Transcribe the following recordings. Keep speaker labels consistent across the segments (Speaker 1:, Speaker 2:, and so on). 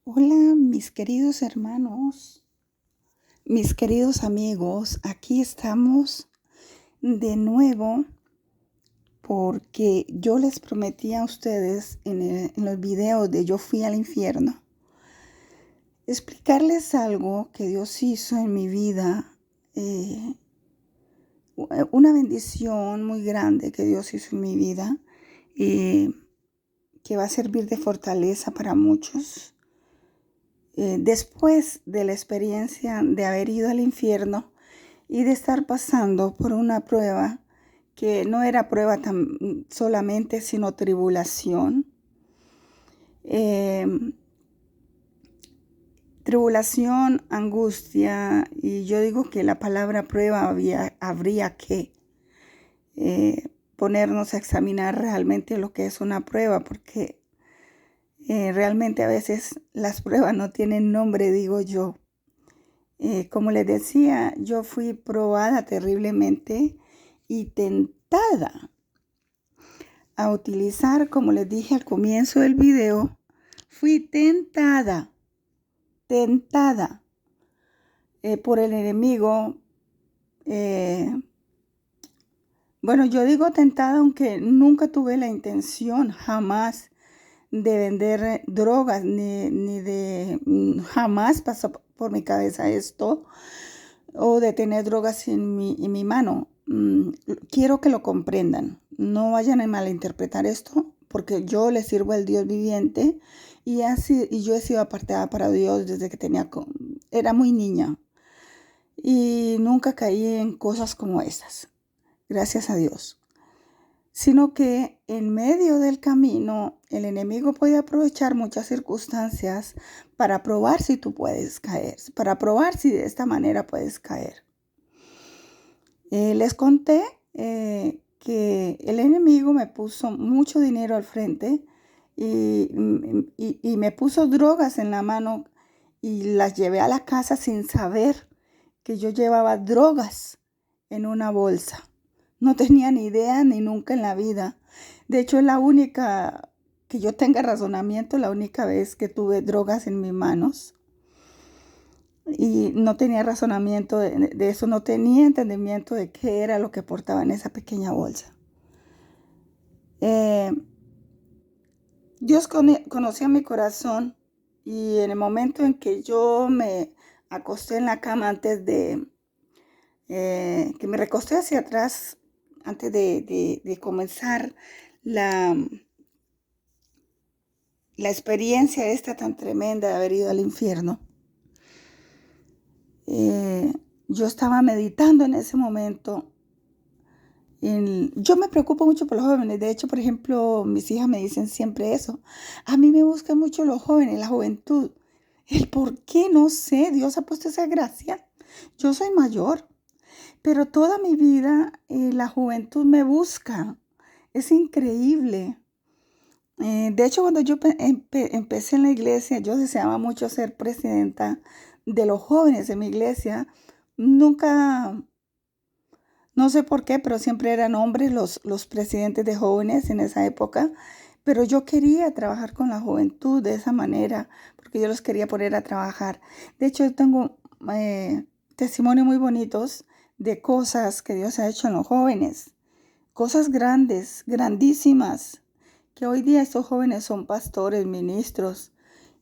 Speaker 1: Hola, mis queridos hermanos, mis queridos amigos, aquí estamos de nuevo porque yo les prometí a ustedes en los videos de Yo fui al infierno, explicarles algo que Dios hizo en mi vida, eh, una bendición muy grande que Dios hizo en mi vida, eh, que va a servir de fortaleza para muchos. Después de la experiencia de haber ido al infierno y de estar pasando por una prueba que no era prueba solamente, sino tribulación. Tribulación, angustia, y yo digo que la palabra prueba habría que ponernos a examinar realmente lo que es una prueba, porque realmente a veces las pruebas no tienen nombre, digo yo. Como les decía, yo fui probada terriblemente y tentada a utilizar, como les dije al comienzo del video, fui tentada por el enemigo. Bueno, yo digo tentada aunque nunca tuve la intención jamás de vender drogas, jamás pasó por mi cabeza esto, o de tener drogas en mi mano. Quiero que lo comprendan. No vayan a malinterpretar esto, porque yo le sirvo al Dios viviente y yo he sido apartada para Dios desde que era muy niña. Y nunca caí en cosas como esas. Gracias a Dios. Sino que en medio del camino el enemigo puede aprovechar muchas circunstancias para probar si tú puedes caer, para probar si de esta manera puedes caer. Les conté que el enemigo me puso mucho dinero al frente y me puso drogas en la mano y las llevé a la casa sin saber que yo llevaba drogas en una bolsa. No tenía ni idea ni nunca en la vida. De hecho, es la única que yo tenga razonamiento, la única vez que tuve drogas en mis manos. Y no tenía razonamiento de eso, no tenía entendimiento de qué era lo que portaba en esa pequeña bolsa. Dios conocía mi corazón y en el momento en que yo me acosté en la cama antes de que me recosté hacia atrás antes de comenzar la experiencia esta tan tremenda de haber ido al infierno. Yo estaba meditando en ese momento. Yo me preocupo mucho por los jóvenes. De hecho, por ejemplo, mis hijas me dicen siempre eso. A mí me buscan mucho los jóvenes, la juventud. El por qué, no sé. Dios ha puesto esa gracia. Yo soy mayor, pero toda mi vida la juventud me busca. Es increíble. De hecho, cuando yo empecé en la iglesia, yo deseaba mucho ser presidenta de los jóvenes de mi iglesia. Nunca, no sé por qué, pero siempre eran hombres los presidentes de jóvenes en esa época. Pero yo quería trabajar con la juventud de esa manera, porque yo los quería poner a trabajar. De hecho, yo tengo testimonios muy bonitos de cosas que Dios ha hecho en los jóvenes. Cosas grandes, grandísimas, que hoy día estos jóvenes son pastores, ministros.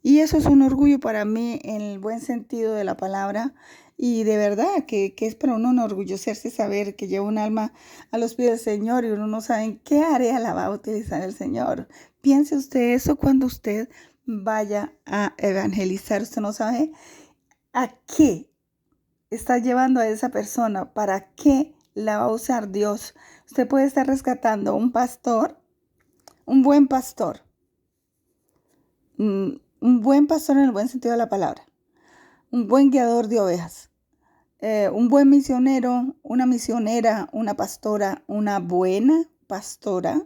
Speaker 1: Y eso es un orgullo para mí en el buen sentido de la palabra. Y de verdad que es para uno enorgullecerse saber que lleva un alma a los pies del Señor y uno no sabe en qué área la va a utilizar el Señor. Piense usted eso cuando usted vaya a evangelizar. Usted no sabe a qué está llevando a esa persona, para qué la va a usar Dios. Usted puede estar rescatando a un pastor, un buen pastor, un buen pastor en el buen sentido de la palabra, un buen guiador de ovejas, un buen misionero, una misionera, una pastora, una buena pastora,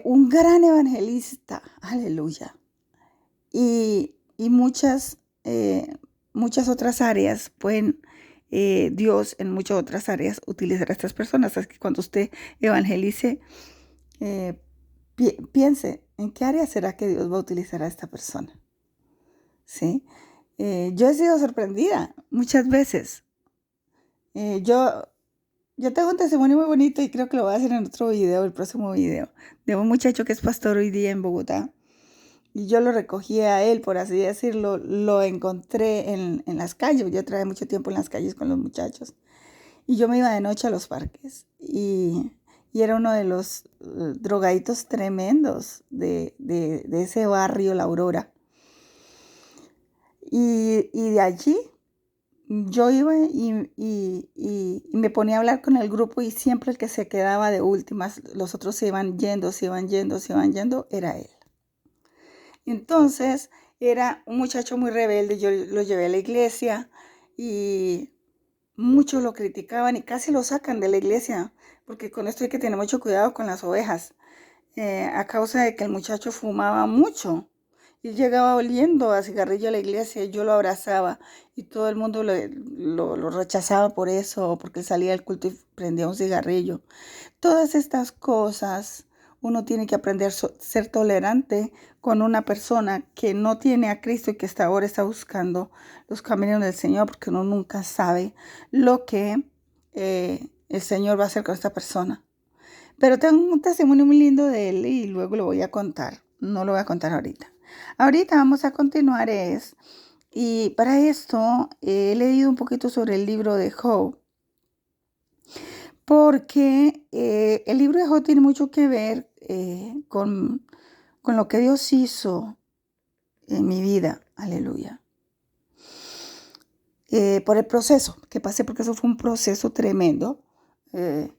Speaker 1: un gran evangelista, aleluya, y muchas otras áreas pueden Dios en muchas otras áreas utilizar a estas personas. Así que cuando usted evangelice, piense en qué área será que Dios va a utilizar a esta persona. ¿sí? Yo he sido sorprendida muchas veces. Eh, yo, yo tengo un testimonio muy bonito y creo que lo voy a hacer en otro video, el próximo video, de un muchacho que es pastor hoy día en Bogotá. Y yo lo recogí a él, por así decirlo, lo encontré en las calles. Yo trabajé mucho tiempo en las calles con los muchachos. Y yo me iba de noche a los parques. Y era uno de los drogaditos tremendos de ese barrio, La Aurora. Y de allí yo iba y me ponía a hablar con el grupo y siempre el que se quedaba de últimas, los otros se iban yendo, se iban yendo, se iban yendo, era él. Entonces era un muchacho muy rebelde, yo lo llevé a la iglesia y muchos lo criticaban y casi lo sacan de la iglesia, porque con esto hay que tener mucho cuidado con las ovejas, a causa de que el muchacho fumaba mucho y llegaba oliendo a cigarrillo a la iglesia y yo lo abrazaba y todo el mundo lo rechazaba por eso, porque él salía del culto y prendía un cigarrillo. Todas estas cosas uno tiene que aprender a ser tolerante con una persona que no tiene a Cristo y que hasta ahora está buscando los caminos del Señor, porque uno nunca sabe lo que el Señor va a hacer con esta persona. Pero tengo un testimonio muy lindo de él y luego lo voy a contar. No lo voy a contar ahorita. Ahorita vamos a continuar y para esto he leído un poquito sobre el libro de Job, porque el libro de Job tiene mucho que ver con lo que Dios hizo en mi vida. Aleluya. Por el proceso que pasé, porque eso fue un proceso tremendo. Eh,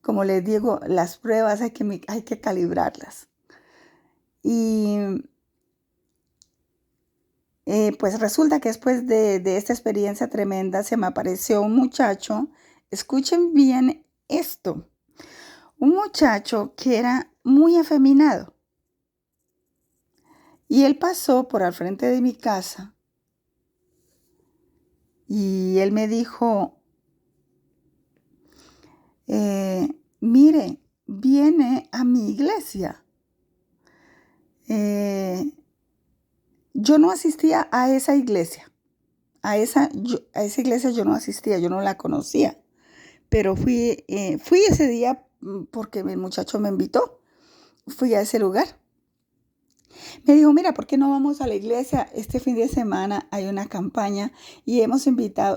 Speaker 1: como les digo, las pruebas hay que calibrarlas. Y pues resulta que después de esta experiencia tremenda se me apareció un muchacho, escuchen bien esto, un muchacho que era muy afeminado. Y él pasó por al frente de mi casa y él me dijo, mire, viene a mi iglesia. Eh, yo no asistía a esa iglesia. A esa iglesia yo no asistía, yo no la conocía. Pero fui ese día porque mi muchacho me invitó. Fui a ese lugar. Me dijo, mira, ¿por qué no vamos a la iglesia? Este fin de semana hay una campaña y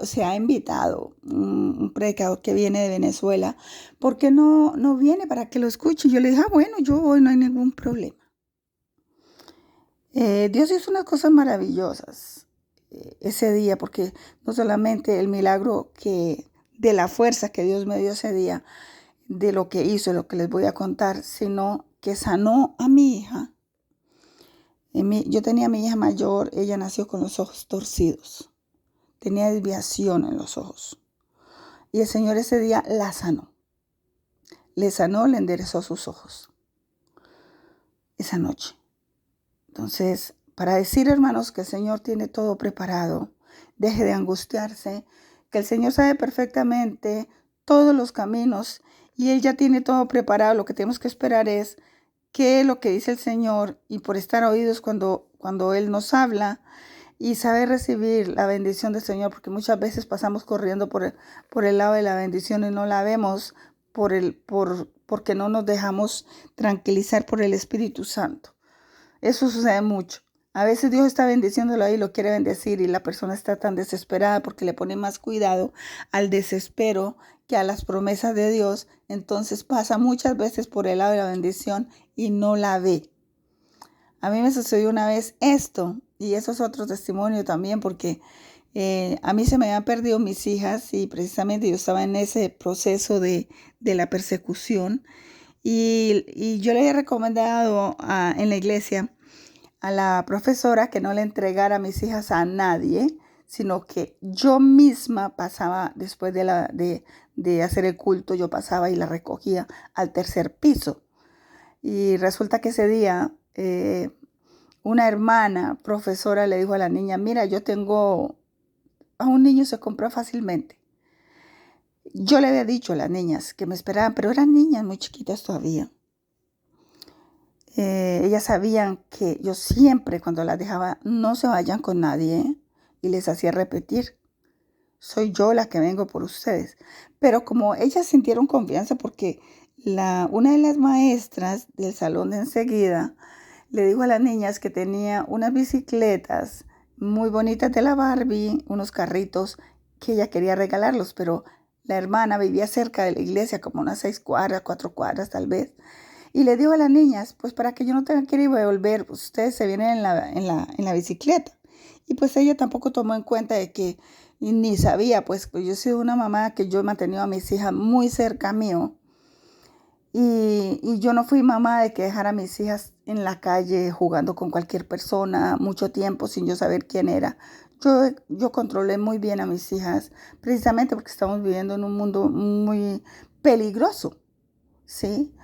Speaker 1: se ha invitado un predicador que viene de Venezuela. ¿Por qué no viene para que lo escuche? Y yo le dije, bueno, yo voy, no hay ningún problema. Dios hizo unas cosas maravillosas ese día, porque no solamente el milagro de la fuerza que Dios me dio ese día, de lo que hizo, lo que les voy a contar, sino que sanó a mi hija. Yo tenía a mi hija mayor, ella nació con los ojos torcidos, tenía desviación en los ojos. Y el Señor ese día la sanó. Le sanó, le enderezó sus ojos esa noche. Entonces, para decir, hermanos, que el Señor tiene todo preparado, deje de angustiarse, que el Señor sabe perfectamente todos los caminos y Él ya tiene todo preparado. Lo que tenemos que esperar es que lo que dice el Señor y por estar oídos cuando Él nos habla y saber recibir la bendición del Señor, porque muchas veces pasamos corriendo por el lado de la bendición y no la vemos porque no nos dejamos tranquilizar por el Espíritu Santo. Eso sucede mucho. A veces Dios está bendiciéndolo ahí, lo quiere bendecir y la persona está tan desesperada porque le pone más cuidado al desespero que a las promesas de Dios. Entonces pasa muchas veces por el lado de la bendición y no la ve. A mí me sucedió una vez esto y eso es otro testimonio también porque a mí se me habían perdido mis hijas y precisamente yo estaba en ese proceso de la persecución. Y yo le he recomendado en la iglesia a la profesora que no le entregara a mis hijas a nadie, sino que yo misma pasaba, después de hacer el culto, yo pasaba y la recogía al tercer piso. Y resulta que ese día una hermana profesora le dijo a la niña, mira, a un niño se compra fácilmente. Yo le había dicho a las niñas que me esperaban, pero eran niñas muy chiquitas todavía. Ellas sabían que yo siempre cuando las dejaba, no se vayan con nadie, ¿eh? Y les hacía repetir, soy yo la que vengo por ustedes. Pero como ellas sintieron confianza porque una de las maestras del salón de enseguida le dijo a las niñas que tenía unas bicicletas muy bonitas de la Barbie, unos carritos que ella quería regalarlos, pero la hermana vivía cerca de la iglesia, como unas 6 cuadras, 4 cuadras tal vez. Y le dijo a las niñas, pues para que yo no tenga que ir y volver, pues, ustedes se vienen en la bicicleta. Y pues ella tampoco tomó en cuenta de que ni sabía, pues yo soy una mamá que yo he mantenido a mis hijas muy cerca mío. Y yo no fui mamá de que dejara a mis hijas en la calle jugando con cualquier persona mucho tiempo sin yo saber quién era. Yo controlé muy bien a mis hijas, precisamente porque estamos viviendo en un mundo muy peligroso, ¿sí?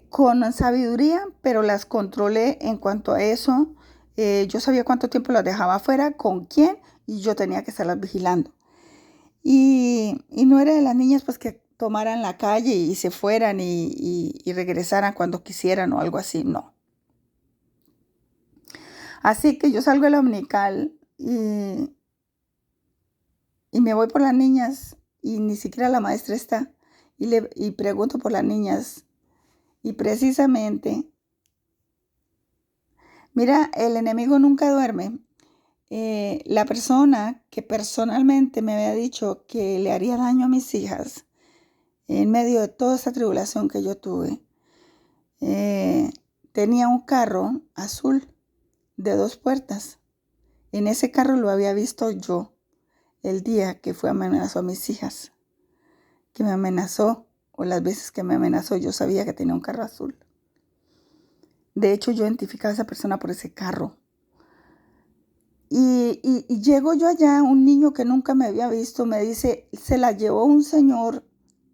Speaker 1: Con sabiduría, pero las controlé en cuanto a eso. Yo sabía cuánto tiempo las dejaba afuera, con quién, y yo tenía que estarlas vigilando. Y no era de las niñas pues que tomaran la calle y se fueran y regresaran cuando quisieran o algo así, no. Así que yo salgo de la dominical y me voy por las niñas y ni siquiera la maestra está y pregunto por las niñas y precisamente, mira, el enemigo nunca duerme. La persona que personalmente me había dicho que le haría daño a mis hijas en medio de toda esta tribulación que yo tuve, eh, tenía un carro azul de 2 puertas. En ese carro lo había visto yo el día que amenazó a mis hijas, que me amenazó, o las veces que me amenazó, yo sabía que tenía un carro azul. De hecho, yo identificaba a esa persona por ese carro. Y llego yo allá, un niño que nunca me había visto, me dice, se la llevó un señor,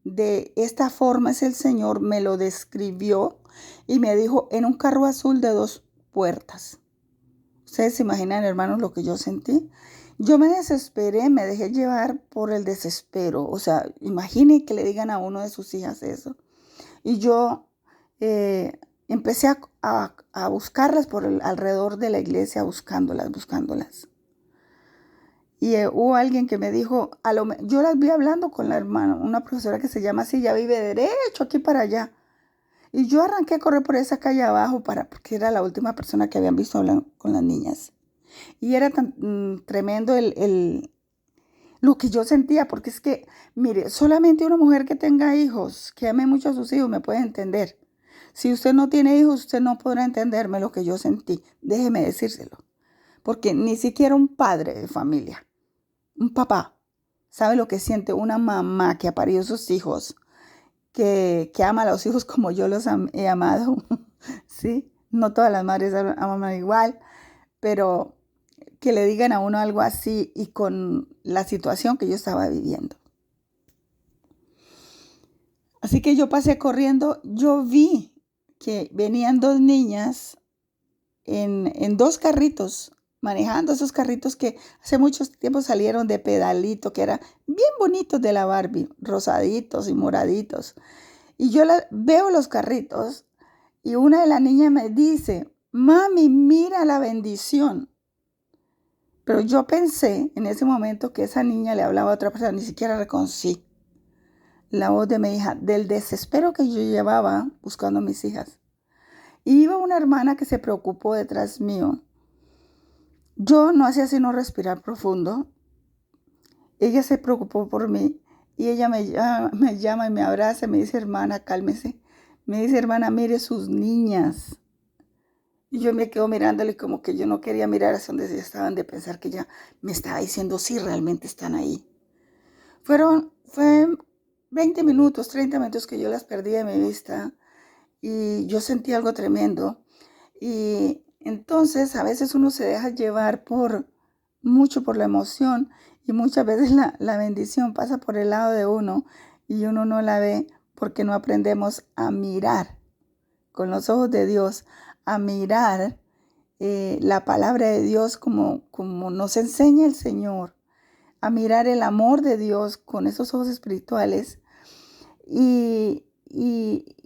Speaker 1: de esta forma es el señor, me lo describió y me dijo, en un carro azul de 2 puertas. Ustedes se imaginan, hermanos, lo que yo sentí. Yo me desesperé, me dejé llevar por el desespero. O sea, imaginen que le digan a uno de sus hijas eso. Y yo eh, empecé a buscarlas por alrededor de la iglesia, buscándolas. Y hubo alguien que me dijo, yo las vi hablando con la hermana, una profesora que se llama así, ya vive derecho aquí para allá. Y yo arranqué a correr por esa calle abajo porque era la última persona que habían visto hablando con las niñas. Y era tan tremendo lo que yo sentía, porque es que, mire, solamente una mujer que tenga hijos, que ame mucho a sus hijos, me puede entender. Si usted no tiene hijos, usted no podrá entenderme lo que yo sentí. Déjeme decírselo. Porque ni siquiera un padre de familia, un papá, sabe lo que siente una mamá que ha parido sus hijos, que ama a los hijos como yo los he amado. ¿Sí? No todas las madres aman igual, pero que le digan a uno algo así y con la situación que yo estaba viviendo. Así que yo pasé corriendo, yo vi que venían 2 niñas en 2 carritos, manejando esos carritos que hace mucho tiempo salieron de pedalito, que eran bien bonitos de la Barbie, rosaditos y moraditos. Y yo veo los carritos y una de las niñas me dice, mami, mira la bendición. Pero yo pensé en ese momento que esa niña le hablaba a otra persona, ni siquiera reconocí la voz de mi hija, del desespero que yo llevaba buscando a mis hijas. Y iba una hermana que se preocupó detrás mío. Yo no hacía sino respirar profundo. Ella se preocupó por mí y ella me llama y me abraza y me dice, hermana, cálmese. Me dice, hermana, mire sus niñas. Y yo me quedo mirándole como que yo no quería mirar hacia donde ellas estaban, de pensar que ella me estaba diciendo si realmente están ahí. Fue 20 minutos, 30 minutos que yo las perdí de mi vista y yo sentí algo tremendo. Y entonces a veces uno se deja llevar mucho por la emoción y muchas veces la bendición pasa por el lado de uno y uno no la ve porque no aprendemos a mirar con los ojos de Dios, a mirar la palabra de Dios como nos enseña el Señor, a mirar el amor de Dios con esos ojos espirituales. Y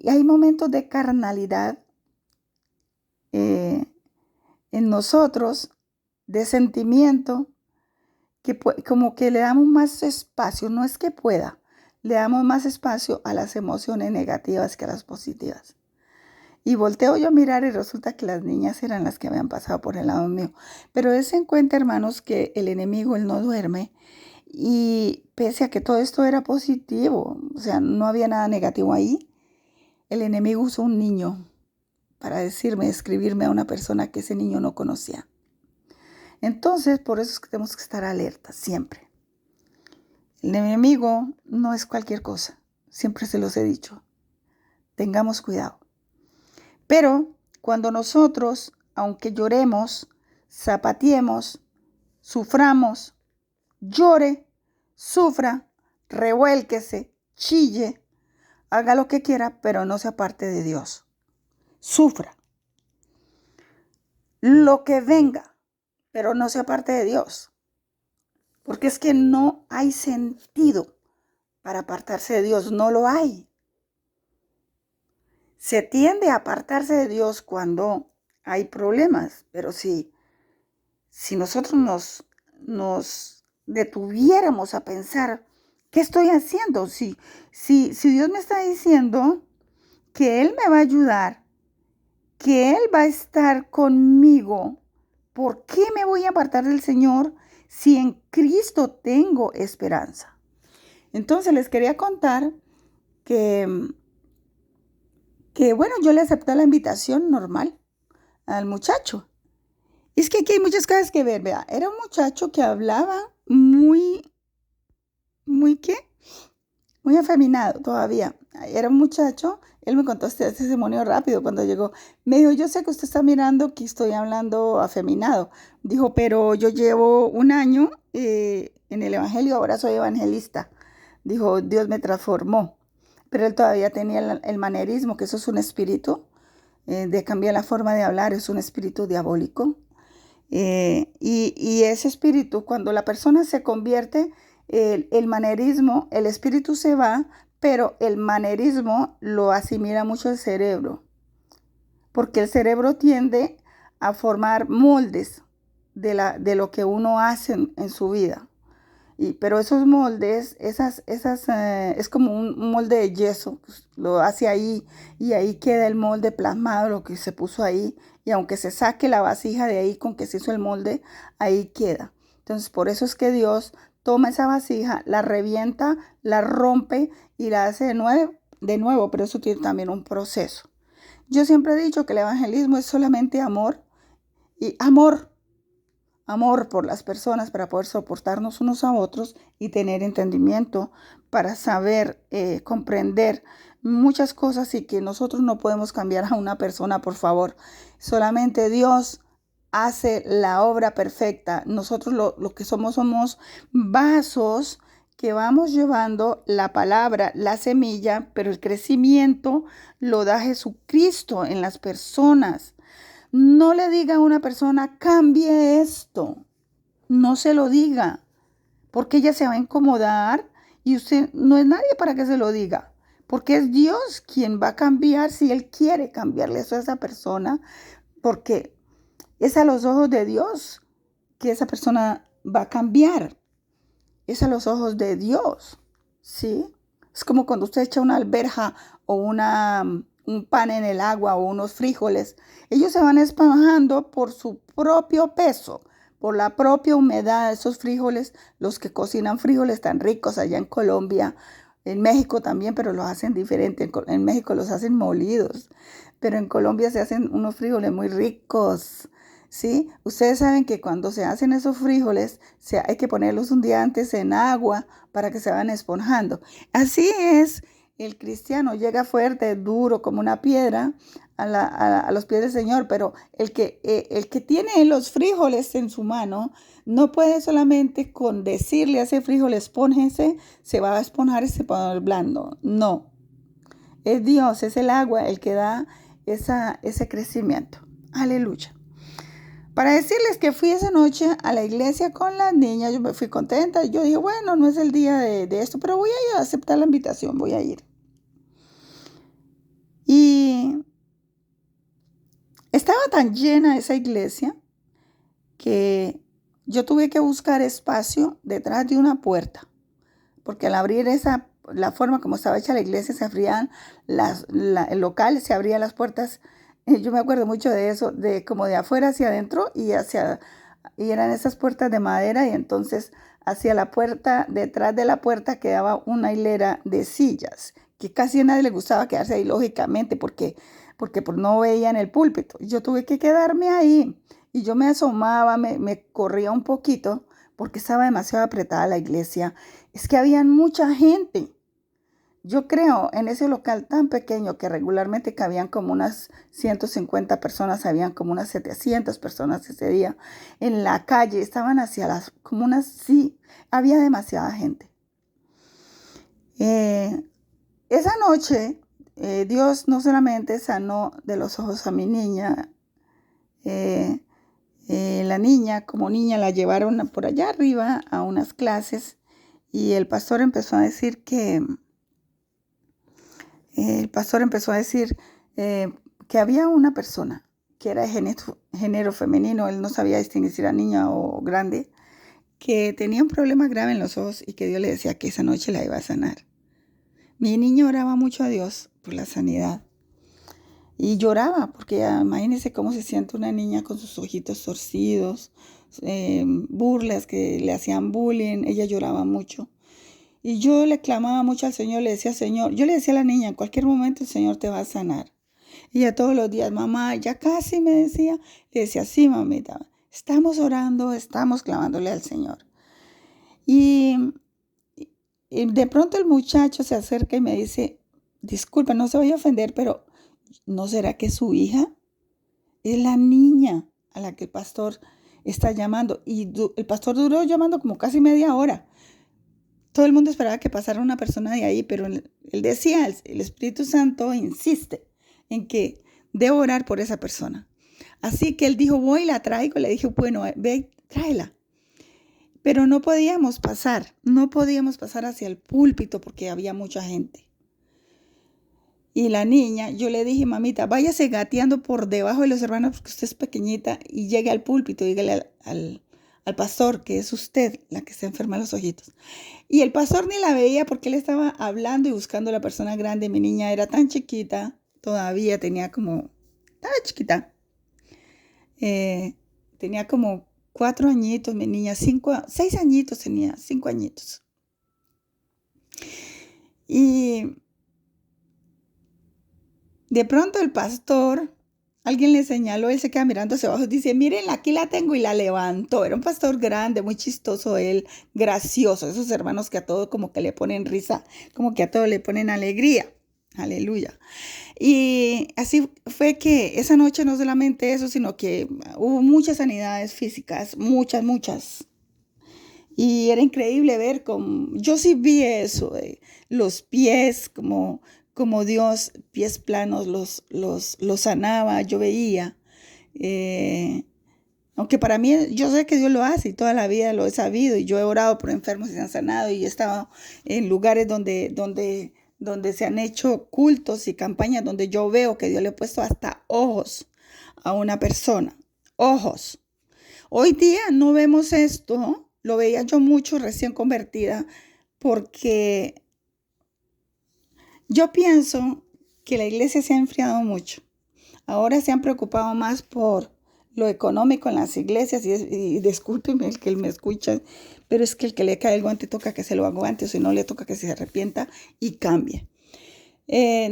Speaker 1: hay momentos de carnalidad eh, en nosotros de sentimiento que como que le damos más espacio, no es que pueda, le damos más espacio a las emociones negativas que a las positivas. Y volteo yo a mirar y resulta que las niñas eran las que habían pasado por el lado mío. Pero dense en cuenta, hermanos, que el enemigo, él no duerme. Y pese a que todo esto era positivo, o sea, no había nada negativo ahí, el enemigo usó un niño para decirme, escribirme a una persona que ese niño no conocía. Entonces, por eso es que tenemos que estar alerta siempre. El enemigo no es cualquier cosa, siempre se los he dicho. Tengamos cuidado. Pero cuando nosotros, aunque lloremos, zapateemos, suframos, llore, sufra, revuélquese, chille, haga lo que quiera, pero no se aparte de Dios. Sufra lo que venga, pero no se aparte de Dios. Porque es que no hay sentido para apartarse de Dios, no lo hay. Se tiende a apartarse de Dios cuando hay problemas, pero si nosotros nos detuviéramos a pensar, ¿qué estoy haciendo? Si Dios me está diciendo que Él me va a ayudar, que Él va a estar conmigo, ¿por qué me voy a apartar del Señor si en Cristo tengo esperanza? Entonces les quería contar que bueno, yo le acepté la invitación normal al muchacho. Es que aquí hay muchas cosas que ver, vea. Era un muchacho que hablaba muy, ¿qué? Muy afeminado todavía. Era un muchacho, él me contó este testimonio rápido cuando llegó. Me dijo, yo sé que usted está mirando que estoy hablando afeminado. Dijo, pero yo llevo un año en el evangelio, ahora soy evangelista. Dijo, Dios me transformó. Pero él todavía tenía el manerismo, que eso es un espíritu de cambiar la forma de hablar, es un espíritu diabólico. Y ese espíritu, cuando la persona se convierte, el manerismo, el espíritu se va, pero el manerismo lo asimila mucho el cerebro, porque el cerebro tiende a formar moldes de lo que uno hace en su vida. Pero esos moldes, es como un molde de yeso, pues, lo hace ahí y ahí queda el molde plasmado, lo que se puso ahí. Y aunque se saque la vasija de ahí con que se hizo el molde, ahí queda. Entonces, por eso es que Dios toma esa vasija, la revienta, la rompe y la hace de nuevo, pero eso tiene también un proceso. Yo siempre he dicho que el evangelismo es solamente amor y amor por las personas para poder soportarnos unos a otros y tener entendimiento para saber comprender muchas cosas y que nosotros no podemos cambiar a una persona, por favor. Solamente Dios hace la obra perfecta. Nosotros lo que somos vasos que vamos llevando la palabra, la semilla, pero el crecimiento lo da Jesucristo en las personas. No le diga a una persona, cambie esto. No se lo diga, porque ella se va a incomodar y usted no es nadie para que se lo diga, porque es Dios quien va a cambiar si Él quiere cambiarle eso a esa persona, porque es a los ojos de Dios que esa persona va a cambiar. Es a los ojos de Dios, ¿sí? Es como cuando usted echa una alberja o un pan en el agua o unos frijoles. Ellos se van esponjando por su propio peso, por la propia humedad de esos frijoles. Los que cocinan frijoles tan ricos allá en Colombia, en México también, pero los hacen diferente. En México los hacen molidos, pero en Colombia se hacen unos frijoles muy ricos. ¿Sí? Ustedes saben que cuando se hacen esos frijoles, hay que ponerlos un día antes en agua para que se vayan esponjando. Así es, el cristiano llega fuerte, duro como una piedra a los pies del Señor, pero el que tiene los frijoles en su mano no puede solamente con decirle a ese frijol, espónjese, se va a esponjar y se va a poner blando. No, es Dios, es el agua el que da ese crecimiento. Aleluya. Para decirles que fui esa noche a la iglesia con las niñas, yo me fui contenta. Yo dije, bueno, no es el día de esto, pero voy a ir a aceptar la invitación, voy a ir. Y estaba tan llena esa iglesia que yo tuve que buscar espacio detrás de una puerta, porque al abrir la forma como estaba hecha la iglesia, se abrían el local, se abrían las puertas. Yo me acuerdo mucho de eso, de como de afuera hacia adentro y eran esas puertas de madera y entonces hacia la puerta, detrás de la puerta quedaba una hilera de sillas, que casi a nadie le gustaba quedarse ahí, lógicamente, porque pues no veían el púlpito. Yo tuve que quedarme ahí y yo me asomaba, me corría un poquito porque estaba demasiado apretada la iglesia. Es que había mucha gente. Yo creo en ese local tan pequeño que regularmente cabían como unas 150 personas, habían como unas 700 personas ese día en la calle, estaban hacia las, como unas, sí, había demasiada gente. Eh, esa noche Dios no solamente sanó de los ojos a mi niña, eh, la niña, como niña, la llevaron por allá arriba a unas clases y el pastor empezó a decir que había una persona que era de género femenino, él no sabía distinguir si era niña o grande, que tenía un problema grave en los ojos y que Dios le decía que esa noche la iba a sanar. Mi niña oraba mucho a Dios por la sanidad y lloraba porque imagínense cómo se siente una niña con sus ojitos torcidos, burlas que le hacían bullying, ella lloraba mucho. Y yo le clamaba mucho al Señor, le decía, Señor, yo le decía a la niña, en cualquier momento el Señor te va a sanar. Y ella todos los días, mamá, ya casi me decía, le decía, sí, mamita, estamos orando, estamos clamándole al Señor. Y, y de pronto el muchacho se acerca y me dice, disculpa, no se vaya a ofender, pero ¿no será que su hija es la niña a la que el pastor está llamando? Y el pastor duró llamando como casi media hora. Todo el mundo esperaba que pasara una persona de ahí, pero él decía, el Espíritu Santo insiste en que debo orar por esa persona. Así que él dijo, voy, la traigo. Le dije, bueno, ve, tráela. Pero no podíamos pasar hacia el púlpito porque había mucha gente. Y la niña, yo le dije, mamita, váyase gateando por debajo de los hermanos porque usted es pequeñita y llegue al púlpito, dígale al pastor que es usted la que está enferma de los ojitos. Y el pastor ni la veía porque él estaba hablando y buscando a la persona grande. Mi niña era tan chiquita, todavía estaba chiquita. Tenía como 4 añitos, mi niña, 6 añitos tenía, 5 añitos. Y de pronto el pastor, alguien le señaló, él se queda mirando hacia abajo y dice, miren, aquí la tengo, y la levantó. Era un pastor grande, muy chistoso él, gracioso. Esos hermanos que a todo como que le ponen risa, como que a todo le ponen alegría. Aleluya. Y así fue que esa noche no solamente eso, sino que hubo muchas sanidades físicas, muchas. Y era increíble ver yo sí vi eso, los pies, como Dios, pies planos, los sanaba, yo veía. Eh, Aunque para mí, yo sé que Dios lo hace y toda la vida lo he sabido y yo he orado por enfermos y se han sanado y he estado en lugares donde se han hecho cultos y campañas donde yo veo que Dios le ha puesto hasta ojos a una persona. Ojos. Hoy día no vemos esto, lo veía yo mucho recién convertida, porque yo pienso que la iglesia se ha enfriado mucho. Ahora se han preocupado más por lo económico en las iglesias y discúlpeme el que él me escucha, pero es que el que le cae el guante toca que se lo aguante, o si no le toca que se arrepienta y cambie. Se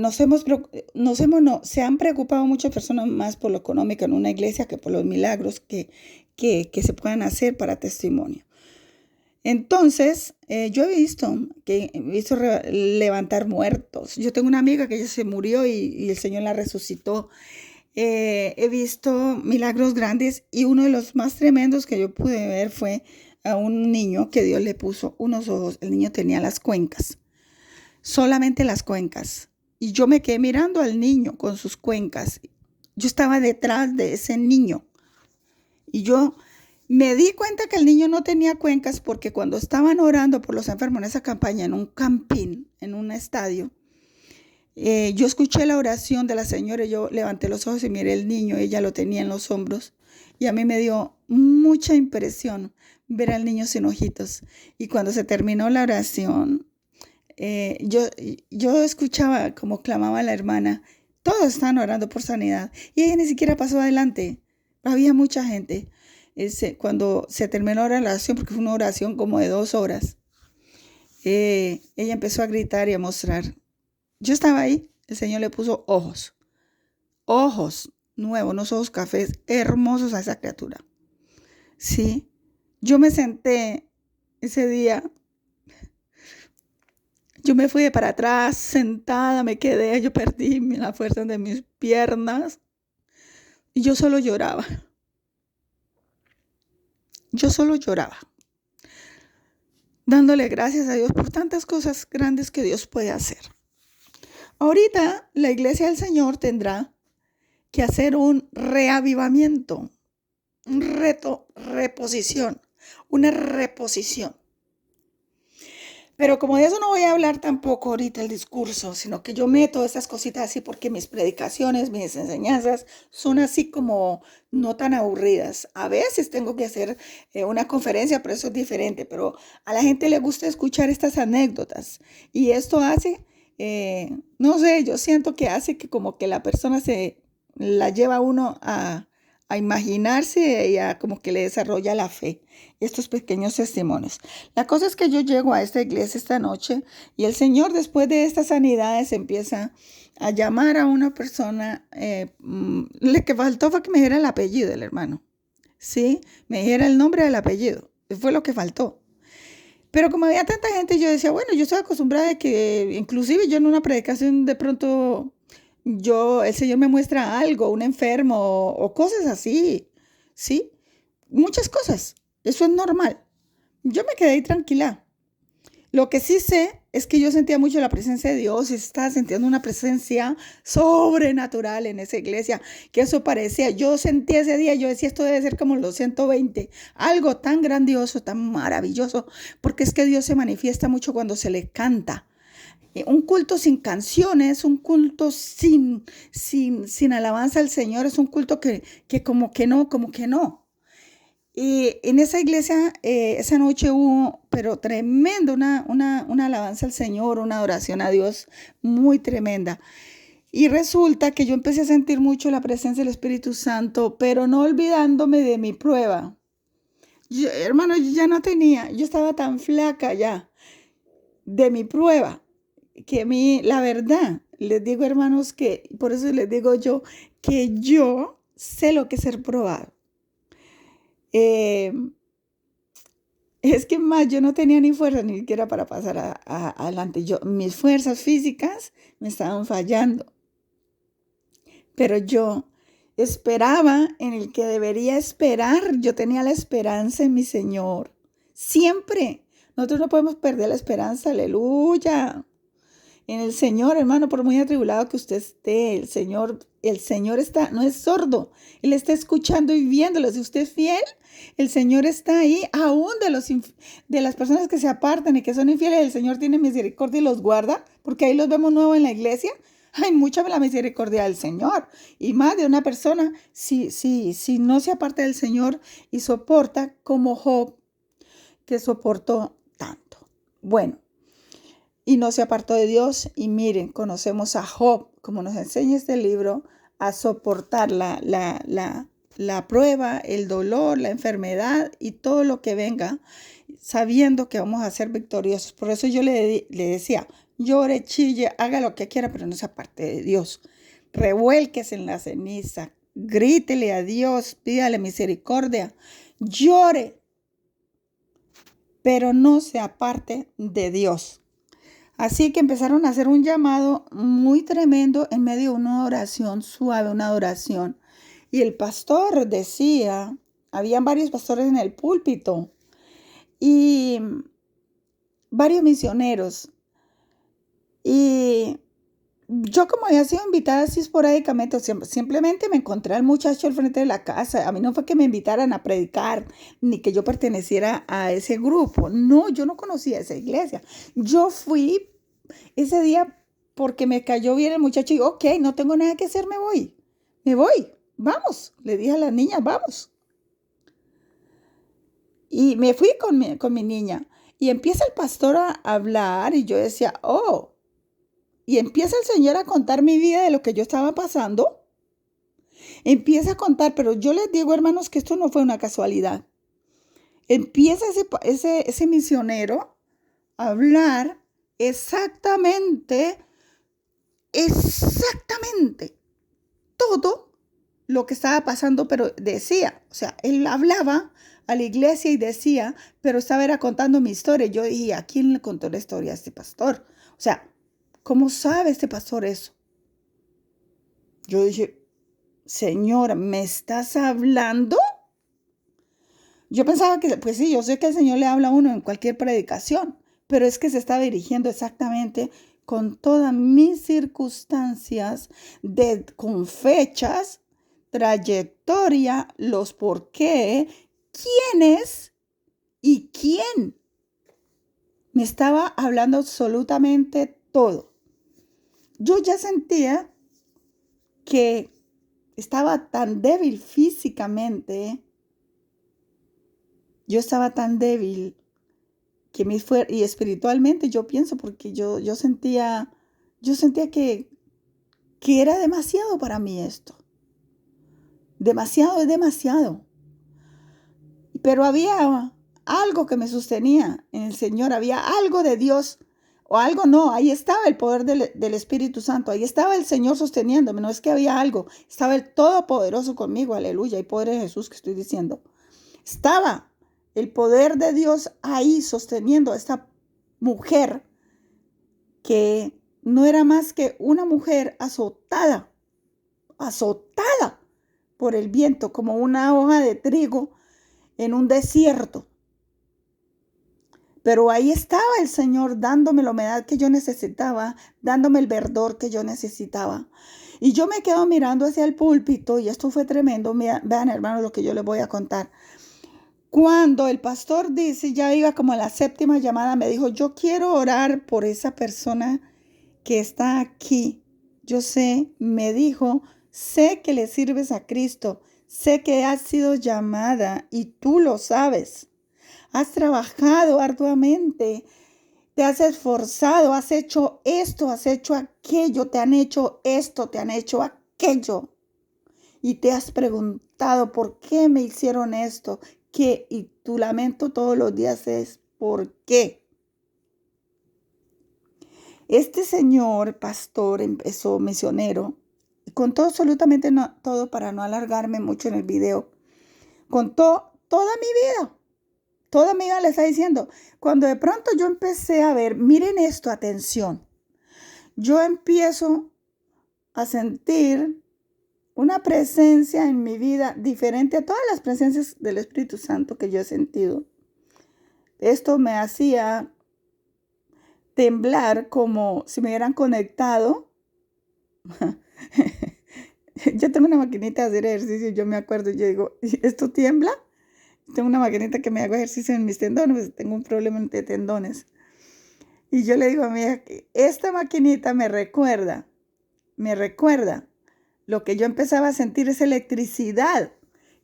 Speaker 1: han preocupado muchas personas más por lo económico en una iglesia que por los milagros que se puedan hacer para testimonio. Entonces, yo he visto levantar muertos. Yo tengo una amiga que ella se murió y el Señor la resucitó. He visto milagros grandes y uno de los más tremendos que yo pude ver fue a un niño que Dios le puso unos ojos. El niño tenía las cuencas, solamente las cuencas. Y yo me quedé mirando al niño con sus cuencas. Yo estaba detrás de ese niño y yo me di cuenta que el niño no tenía cuencas porque cuando estaban orando por los enfermos en esa campaña, en un campín, en un estadio, Yo escuché la oración de la señora, y yo levanté los ojos y miré el niño, ella lo tenía en los hombros y a mí me dio mucha impresión ver al niño sin ojitos. Y cuando se terminó la oración, eh, yo, yo escuchaba como clamaba la hermana, todos estaban orando por sanidad y ella ni siquiera pasó adelante, había mucha gente. Cuando se terminó la oración, porque fue una oración como de 2 horas, ella empezó a gritar y a mostrar. Yo estaba ahí, el Señor le puso ojos, ojos nuevos, unos ojos cafés hermosos a esa criatura. Sí, yo me senté ese día, yo me fui de para atrás, sentada, me quedé, yo perdí la fuerza de mis piernas y yo solo lloraba, dándole gracias a Dios por tantas cosas grandes que Dios puede hacer. Ahorita la iglesia del Señor tendrá que hacer un reavivamiento, un reposición, una reposición. Pero como de eso no voy a hablar tampoco ahorita el discurso, sino que yo meto esas cositas así porque mis predicaciones, mis enseñanzas son así como no tan aburridas. A veces tengo que hacer una conferencia, pero eso es diferente, pero a la gente le gusta escuchar estas anécdotas y esto hace, no sé, yo siento que hace que como que la persona se la lleva a uno a imaginarse y a como que le desarrolla la fe, estos pequeños testimonios. La cosa es que yo llego a esta iglesia esta noche y el Señor después de estas sanidades empieza a llamar a una persona. Le que faltó fue que me dijera el apellido del hermano. Sí, me dijera el nombre del apellido. Fue lo que faltó. Pero como había tanta gente, yo decía, bueno, yo estoy acostumbrada a que inclusive yo en una predicación de pronto el Señor me muestra algo, un enfermo o cosas así, ¿sí? Muchas cosas. Eso es normal. Yo me quedé ahí tranquila. Lo que sí sé es que yo sentía mucho la presencia de Dios y estaba sintiendo una presencia sobrenatural en esa iglesia, que eso parecía, yo sentía ese día, yo decía, esto debe ser como los 120, algo tan grandioso, tan maravilloso, porque es que Dios se manifiesta mucho cuando se le canta. Un culto sin canciones, un culto sin alabanza al Señor, es un culto que como que no, como que no. Y en esa iglesia, esa noche hubo, pero tremendo, una alabanza al Señor, una adoración a Dios muy tremenda. Y resulta que yo empecé a sentir mucho la presencia del Espíritu Santo, pero no olvidándome de mi prueba. Hermano, yo ya no tenía, yo estaba tan flaca ya de mi prueba, que a mí, la verdad, les digo, hermanos, que por eso les digo yo, que yo sé lo que es ser probado. Eh, Es que más, yo no tenía ni fuerza ni siquiera para pasar adelante. Mis fuerzas físicas me estaban fallando, pero yo esperaba en el que debería esperar. Yo tenía la esperanza en mi Señor. Siempre. Nosotros no podemos perder la esperanza. Aleluya. En el Señor, hermano, por muy atribulado que usted esté, el Señor está, no es sordo, Él está escuchando y viéndolo. Si usted es fiel, el Señor está ahí, aún de las personas que se apartan y que son infieles, el Señor tiene misericordia y los guarda, porque ahí los vemos nuevos en la iglesia. Hay mucha la misericordia del Señor, y más de una persona, si no se aparta del Señor y soporta como Job, que soportó tanto. Bueno. Y no se apartó de Dios. Y miren, conocemos a Job, como nos enseña este libro, a soportar la prueba, el dolor, la enfermedad y todo lo que venga, sabiendo que vamos a ser victoriosos. Por eso yo le decía, llore, chille, haga lo que quiera, pero no se aparte de Dios. Revuélquese en la ceniza, grítele a Dios, pídale misericordia, llore, pero no se aparte de Dios. Así que empezaron a hacer un llamado muy tremendo en medio de una oración suave, una adoración. Y el pastor decía, habían varios pastores en el púlpito y varios misioneros. Y yo, como había sido invitada así esporádicamente, simplemente me encontré al muchacho al frente de la casa. A mí no fue que me invitaran a predicar, ni que yo perteneciera a ese grupo. No, yo no conocía esa iglesia. Yo fui ese día porque me cayó bien el muchacho y ok, no tengo nada que hacer, me voy, vamos, le dije a las niñas, vamos. Y me fui con mi niña y empieza el pastor a hablar y yo decía, oh, y empieza el Señor a contar mi vida de lo que yo estaba pasando. Empieza a contar, pero yo les digo, hermanos, que esto no fue una casualidad. Empieza ese misionero a hablar exactamente todo lo que estaba pasando, pero decía, o sea, él hablaba a la iglesia y decía, pero era contando mi historia. Yo dije, ¿a quién le contó la historia a este pastor? O sea, ¿cómo sabe este pastor eso? Yo dije, Señor, ¿me estás hablando? Yo pensaba que, pues sí, yo sé que el Señor le habla a uno en cualquier predicación, pero es que se está dirigiendo exactamente con todas mis circunstancias, con fechas, trayectoria, los por qué, quiénes y quién. Me estaba hablando absolutamente todo. Yo ya sentía que estaba tan débil físicamente. Yo estaba tan débil que y espiritualmente yo pienso, porque yo sentía que era demasiado para mí esto. Demasiado es demasiado. Pero había algo que me sostenía en el Señor, había algo de Dios, o algo no, ahí estaba el poder del Espíritu Santo, ahí estaba el Señor sosteniéndome, no es que había algo, estaba el Todopoderoso conmigo, aleluya, y poder de Jesús que estoy diciendo. Estaba el poder de Dios ahí sosteniendo a esta mujer que no era más que una mujer azotada por el viento, como una hoja de trigo en un desierto. Pero ahí estaba el Señor dándome la humedad que yo necesitaba, dándome el verdor que yo necesitaba. Y yo me quedo mirando hacia el púlpito y esto fue tremendo. Vean, hermanos, lo que yo les voy a contar. Cuando el pastor dice, ya iba como a la 7ª llamada, me dijo, yo quiero orar por esa persona que está aquí. Yo sé, me dijo, sé que le sirves a Cristo, sé que has sido llamada y tú lo sabes. Has trabajado arduamente, te has esforzado, has hecho esto, has hecho aquello, te han hecho esto, te han hecho aquello. Y te has preguntado, ¿por qué me hicieron esto? ¿Qué? Y tu lamento todos los días es, ¿por qué? Este señor pastor empezó misionero, contó absolutamente todo para no alargarme mucho en el video. Contó toda mi vida le está diciendo. Cuando de pronto yo empecé a ver, miren esto, atención. Yo empiezo a sentir una presencia en mi vida diferente a todas las presencias del Espíritu Santo que yo he sentido. Esto me hacía temblar como si me hubieran conectado. Yo tengo una maquinita de hacer ejercicio, yo me acuerdo, yo digo, ¿esto tiembla? Tengo una maquinita que me hago ejercicio en mis tendones, tengo un problema de tendones. Y yo le digo a mi hija que esta maquinita me recuerda lo que yo empezaba a sentir, esa electricidad,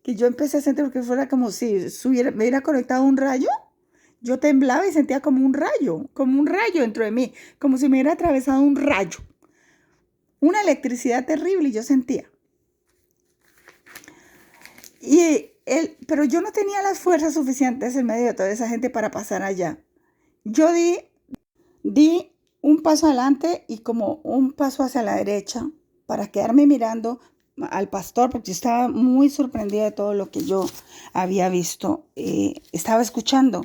Speaker 1: que yo empecé a sentir porque fuera como si me hubiera conectado un rayo. Yo temblaba y sentía como un rayo dentro de mí, como si me hubiera atravesado un rayo. Una electricidad terrible y yo sentía. Pero yo no tenía las fuerzas suficientes en medio de toda esa gente para pasar allá. Yo di un paso adelante y como un paso hacia la derecha para quedarme mirando al pastor, porque estaba muy sorprendida de todo lo que yo había visto, estaba escuchando.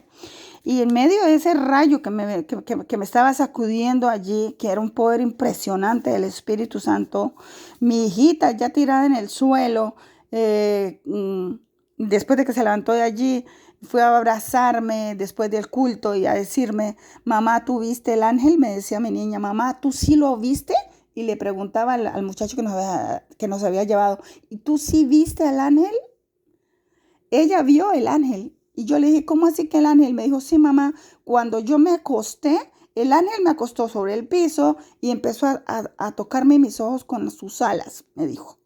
Speaker 1: Y en medio de ese rayo que me estaba sacudiendo allí, que era un poder impresionante del Espíritu Santo, mi hijita ya tirada en el suelo, después de que se levantó de allí, fue a abrazarme después del culto y a decirme, mamá, ¿tú viste el ángel? Me decía mi niña, mamá, ¿tú sí lo viste? Y le preguntaba al muchacho que nos había llevado, ¿y tú sí viste al ángel? Ella vio el ángel. Y yo le dije, ¿cómo así que el ángel? Me dijo, sí, mamá, cuando yo me acosté, el ángel me acostó sobre el piso y empezó a tocarme mis ojos con sus alas, me dijo.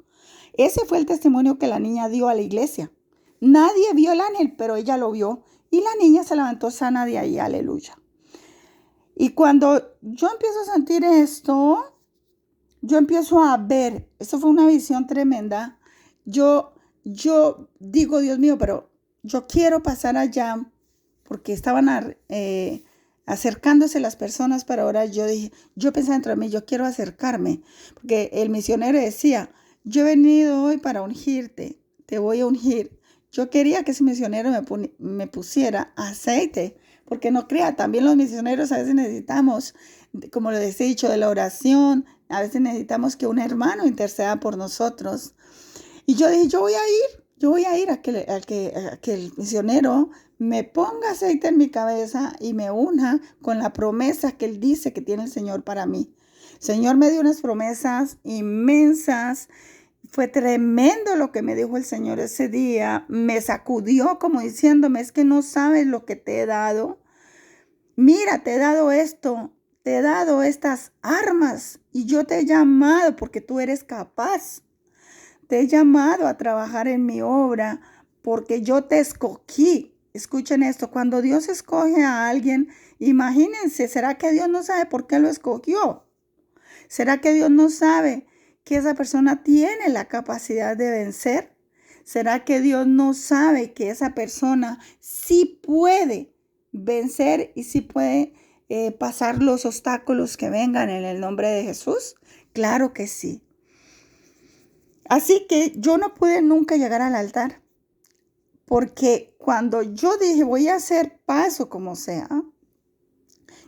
Speaker 1: Ese fue el testimonio que la niña dio a la iglesia. Nadie vio el ángel, pero ella lo vio y la niña se levantó sana de ahí, aleluya. Y cuando yo empiezo a sentir esto, yo empiezo a ver, eso fue una visión tremenda. Yo digo, Dios mío, pero yo quiero pasar allá porque estaban acercándose las personas para orar. Yo pensaba dentro de mí, yo quiero acercarme, porque el misionero decía, yo he venido hoy para ungirte, te voy a ungir. Yo quería que ese misionero me pusiera aceite, porque no crea, también los misioneros a veces necesitamos, como les he dicho, de la oración, a veces necesitamos que un hermano interceda por nosotros. Y yo dije, yo voy a ir a que el misionero me ponga aceite en mi cabeza y me una con la promesa que él dice que tiene el Señor para mí. El Señor me dio unas promesas inmensas. Fue tremendo lo que me dijo el Señor ese día. Me sacudió como diciéndome, es que no sabes lo que te he dado. Mira, te he dado esto, te he dado estas armas y yo te he llamado porque tú eres capaz. Te he llamado a trabajar en mi obra porque yo te escogí. Escuchen esto, cuando Dios escoge a alguien, imagínense, ¿será que Dios no sabe por qué lo escogió? ¿Será que Dios no sabe que esa persona tiene la capacidad de vencer? ¿Será que Dios no sabe que esa persona sí puede vencer y sí puede pasar los obstáculos que vengan en el nombre de Jesús? Claro que sí. Así que yo no pude nunca llegar al altar, porque cuando yo dije voy a hacer paso como sea,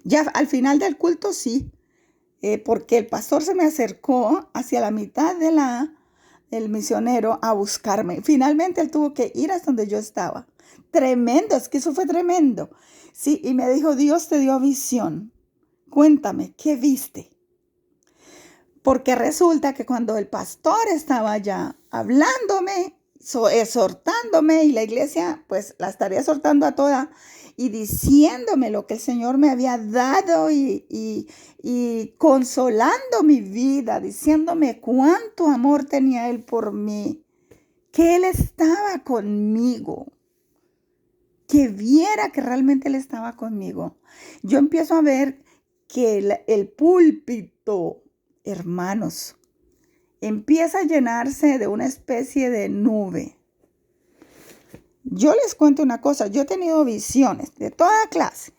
Speaker 1: ya al final del culto sí, porque el pastor se me acercó hacia la mitad del misionero a buscarme. Finalmente él tuvo que ir hasta donde yo estaba. Tremendo, es que eso fue tremendo. Sí, y me dijo, Dios te dio visión. Cuéntame, ¿qué viste? Porque resulta que cuando el pastor estaba allá hablándome, exhortándome, y la iglesia pues la estaría exhortando a toda y diciéndome lo que el Señor me había dado y consolando mi vida, diciéndome cuánto amor tenía Él por mí, que Él estaba conmigo, que viera que realmente Él estaba conmigo. Yo empiezo a ver que el púlpito, hermanos, empieza a llenarse de una especie de nube. Yo les cuento una cosa, yo he tenido visiones de toda clase,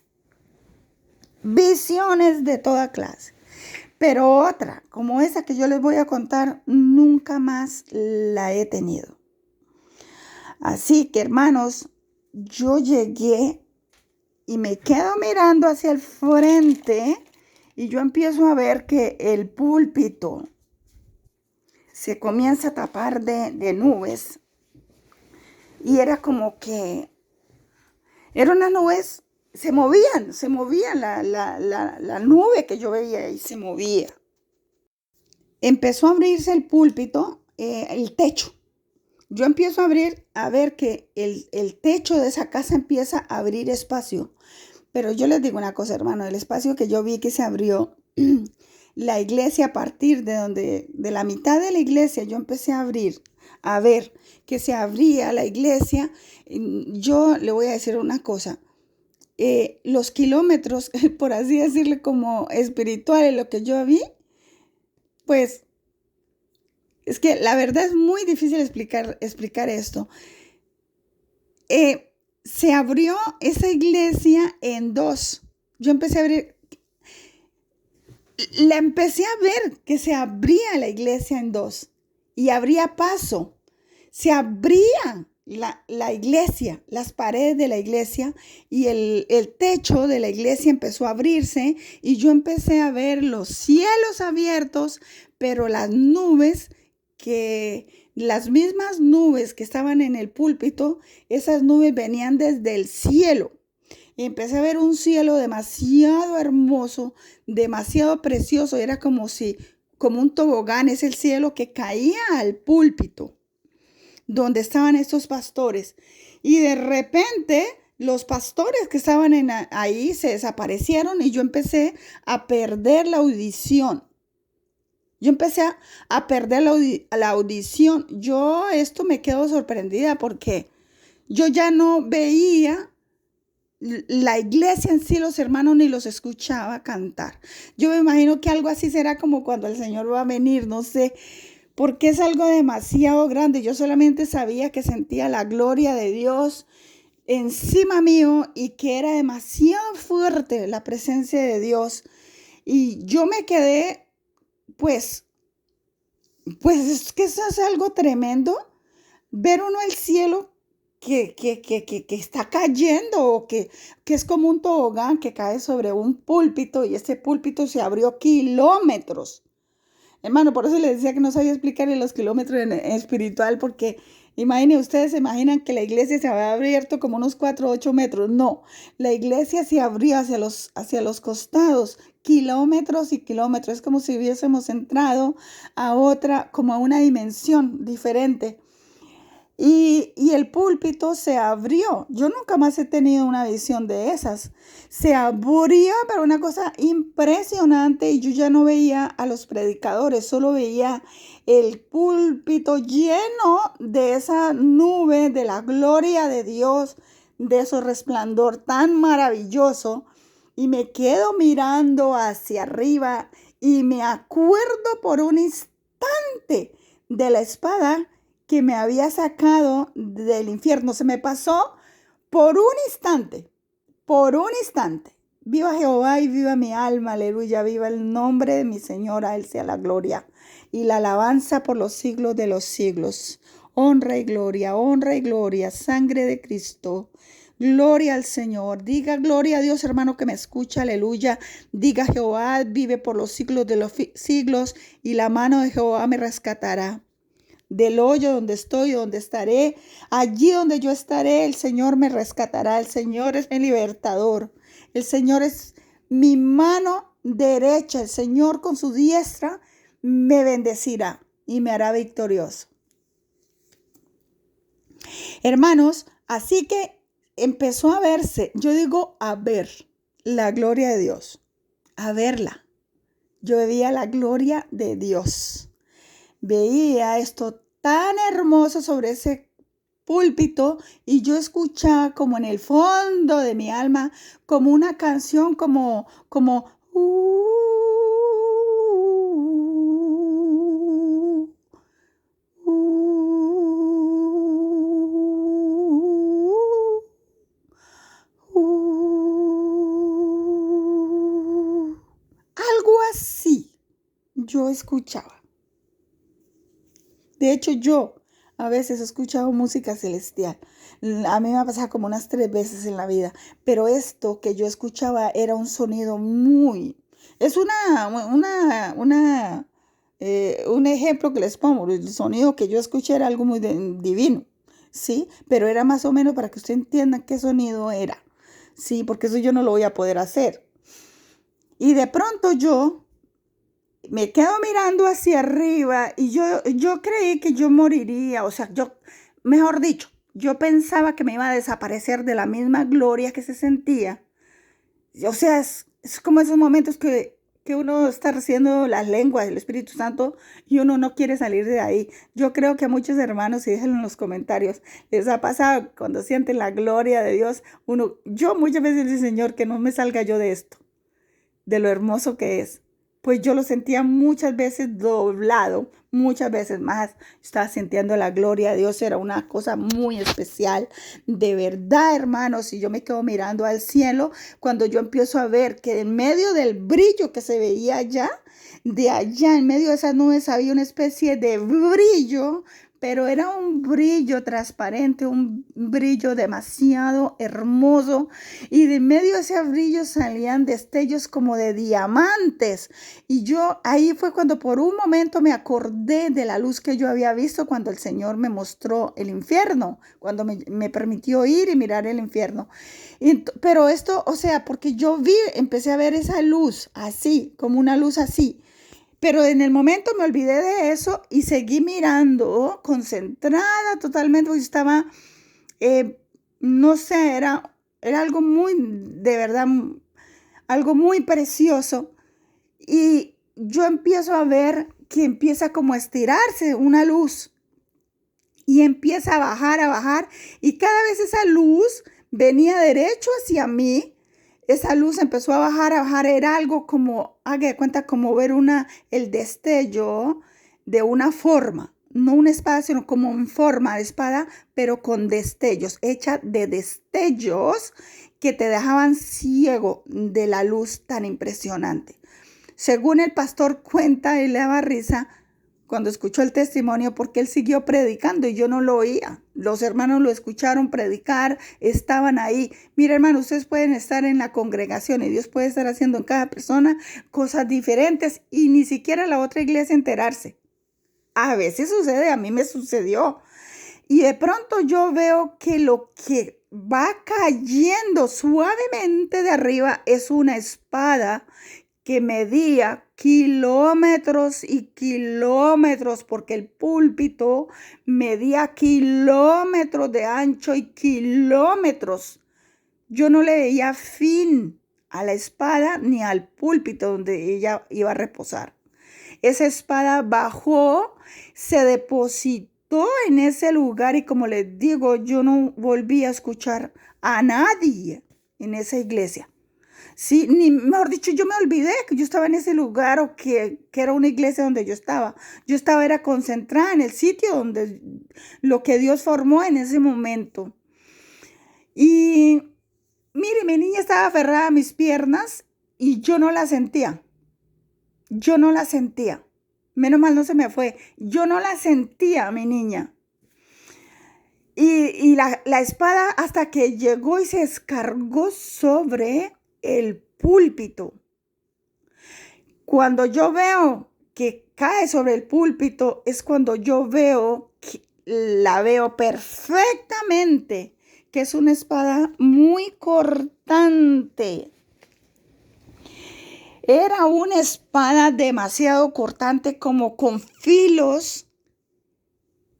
Speaker 1: pero otra, como esa que yo les voy a contar, nunca más la he tenido. Así que, hermanos, yo llegué y me quedo mirando hacia el frente y yo empiezo a ver que el púlpito se comienza a tapar de nubes. Y era como que eran unas nubes, se movían la nube que yo veía y se movía. Empezó a abrirse el púlpito, el techo. Yo empiezo a ver que el techo de esa casa empieza a abrir espacio. Pero yo les digo una cosa, hermano, el espacio que yo vi que se abrió, la iglesia a partir de la mitad de la iglesia, yo empecé a ver que se abría la iglesia. Yo le voy a decir una cosa, los kilómetros, por así decirle, como espirituales, lo que yo vi, pues es que la verdad es muy difícil explicar esto. Se abrió esa iglesia en dos. Yo empecé a ver que se abría la iglesia en dos y abría paso. Se abría la iglesia, las paredes de la iglesia y el techo de la iglesia empezó a abrirse y yo empecé a ver los cielos abiertos, pero las mismas nubes que estaban en el púlpito, esas nubes venían desde el cielo. Y empecé a ver un cielo demasiado hermoso, demasiado precioso. Era como un tobogán, es el cielo que caía al púlpito donde estaban estos pastores. Y de repente los pastores que estaban ahí se desaparecieron y yo empecé a perder la audición. Yo empecé a perder la audición. Yo esto me quedo sorprendida porque yo ya no veía la iglesia en sí, los hermanos, ni los escuchaba cantar. Yo me imagino que algo así será como cuando el Señor va a venir, no sé, porque es algo demasiado grande. Yo solamente sabía que sentía la gloria de Dios encima mío y que era demasiado fuerte la presencia de Dios. Y yo me quedé, pues, pues es que eso es algo tremendo, ver uno el cielo que está cayendo o que es como un tobogán que cae sobre un púlpito y ese púlpito se abrió kilómetros. Hermano, por eso les decía que no sabía explicarle los kilómetros en espiritual, porque imaginen, ustedes se imaginan que la iglesia se había abierto como unos 4 o 8 metros. No, la iglesia se abrió hacia los costados, kilómetros y kilómetros. Es como si hubiésemos entrado a otra, como a una dimensión diferente. Y el púlpito se abrió. Yo nunca más he tenido una visión de esas. Se abrió, pero una cosa impresionante y yo ya no veía a los predicadores, solo veía el púlpito lleno de esa nube de la gloria de Dios, de ese resplandor tan maravilloso. Y me quedo mirando hacia arriba y me acuerdo por un instante de la espada que me había sacado del infierno. Se me pasó por un instante, por un instante. Viva Jehová y viva mi alma, aleluya, viva el nombre de mi Señor, a Él sea la gloria y la alabanza por los siglos de los siglos. Honra y gloria, sangre de Cristo. Gloria al Señor. Diga gloria a Dios, hermano que me escucha, aleluya. Diga Jehová vive por los siglos de los siglos y la mano de Jehová me rescatará. Del hoyo donde estoy, donde estaré, allí donde yo estaré, el Señor me rescatará. El Señor es mi libertador. El Señor es mi mano derecha. El Señor con su diestra me bendecirá y me hará victorioso. Hermanos, así que empezó a verse, yo digo a ver la gloria de Dios, a verla. Yo veía la gloria de Dios. Veía esto tan hermoso sobre ese púlpito y yo escuchaba como en el fondo de mi alma, como una canción, como algo así yo escuchaba. De hecho, yo a veces he escuchado música celestial. A mí me ha pasado como unas 3 veces en la vida. Pero esto que yo escuchaba era un sonido muy... Es un ejemplo que les pongo. El sonido que yo escuché era algo muy divino. ¿Sí? Pero era más o menos para que usted entienda qué sonido era. Sí, porque eso yo no lo voy a poder hacer. Y de pronto yo me quedo mirando hacia arriba y yo creí que yo moriría, o sea, mejor dicho, yo pensaba que me iba a desaparecer de la misma gloria que se sentía. O sea, es como esos momentos que uno está recibiendo las lenguas del Espíritu Santo y uno no quiere salir de ahí. Yo creo que a muchos hermanos, y déjenlo en los comentarios, les ha pasado cuando sienten la gloria de Dios, yo muchas veces digo, Señor, que no me salga yo de esto, de lo hermoso que es. Pues yo lo sentía muchas veces doblado, muchas veces más. Estaba sintiendo la gloria de Dios, era una cosa muy especial. De verdad, hermanos, si yo me quedo mirando al cielo, cuando yo empiezo a ver que en medio del brillo que se veía allá, de allá en medio de esas nubes había una especie de brillo, pero era un brillo transparente, un brillo demasiado hermoso. Y de medio de ese brillo salían destellos como de diamantes. Y yo ahí fue cuando por un momento me acordé de la luz que yo había visto cuando el Señor me mostró el infierno, cuando me permitió ir y mirar el infierno. Pero esto, o sea, porque yo empecé a ver esa luz así, como una luz así. Pero en el momento me olvidé de eso y seguí mirando, concentrada totalmente, porque estaba, no sé, Era algo muy, de verdad, algo muy precioso. Y yo empiezo a ver que empieza como a estirarse una luz y empieza a bajar. Y cada vez esa luz venía derecho hacia mí. Esa luz empezó a bajar, a bajar. Era algo como, haga de cuenta, como ver el destello de una forma. No una espada, sino como en forma de espada, pero con destellos, hecha de destellos que te dejaban ciego de la luz tan impresionante. Según el pastor cuenta, él le daba risa cuando escuchó el testimonio porque él siguió predicando y yo no lo oía. Los hermanos lo escucharon predicar, estaban ahí. Mira, hermano, ustedes pueden estar en la congregación y Dios puede estar haciendo en cada persona cosas diferentes y ni siquiera la otra iglesia enterarse. A veces sucede, a mí me sucedió. Y de pronto yo veo que lo que va cayendo suavemente de arriba es una espada que medía kilómetros y kilómetros, porque el púlpito medía kilómetros de ancho y kilómetros. Yo no le veía fin a la espada ni al púlpito donde ella iba a reposar. Esa espada bajó, se depositó en ese lugar y como les digo, yo no volví a escuchar a nadie en esa iglesia. Sí, ni mejor dicho, yo me olvidé que yo estaba en ese lugar o que era una iglesia donde yo estaba. Yo era concentrada en el sitio donde lo que Dios formó en ese momento. Y mire, mi niña estaba aferrada a mis piernas y yo no la sentía. Yo no la sentía. Menos mal no se me fue. Yo no la sentía, mi niña. Y la espada hasta que llegó y se descargó sobre el púlpito. Cuando yo veo que cae sobre el púlpito es cuando yo la veo perfectamente, que es una espada muy cortante. Era una espada demasiado cortante, como con filos,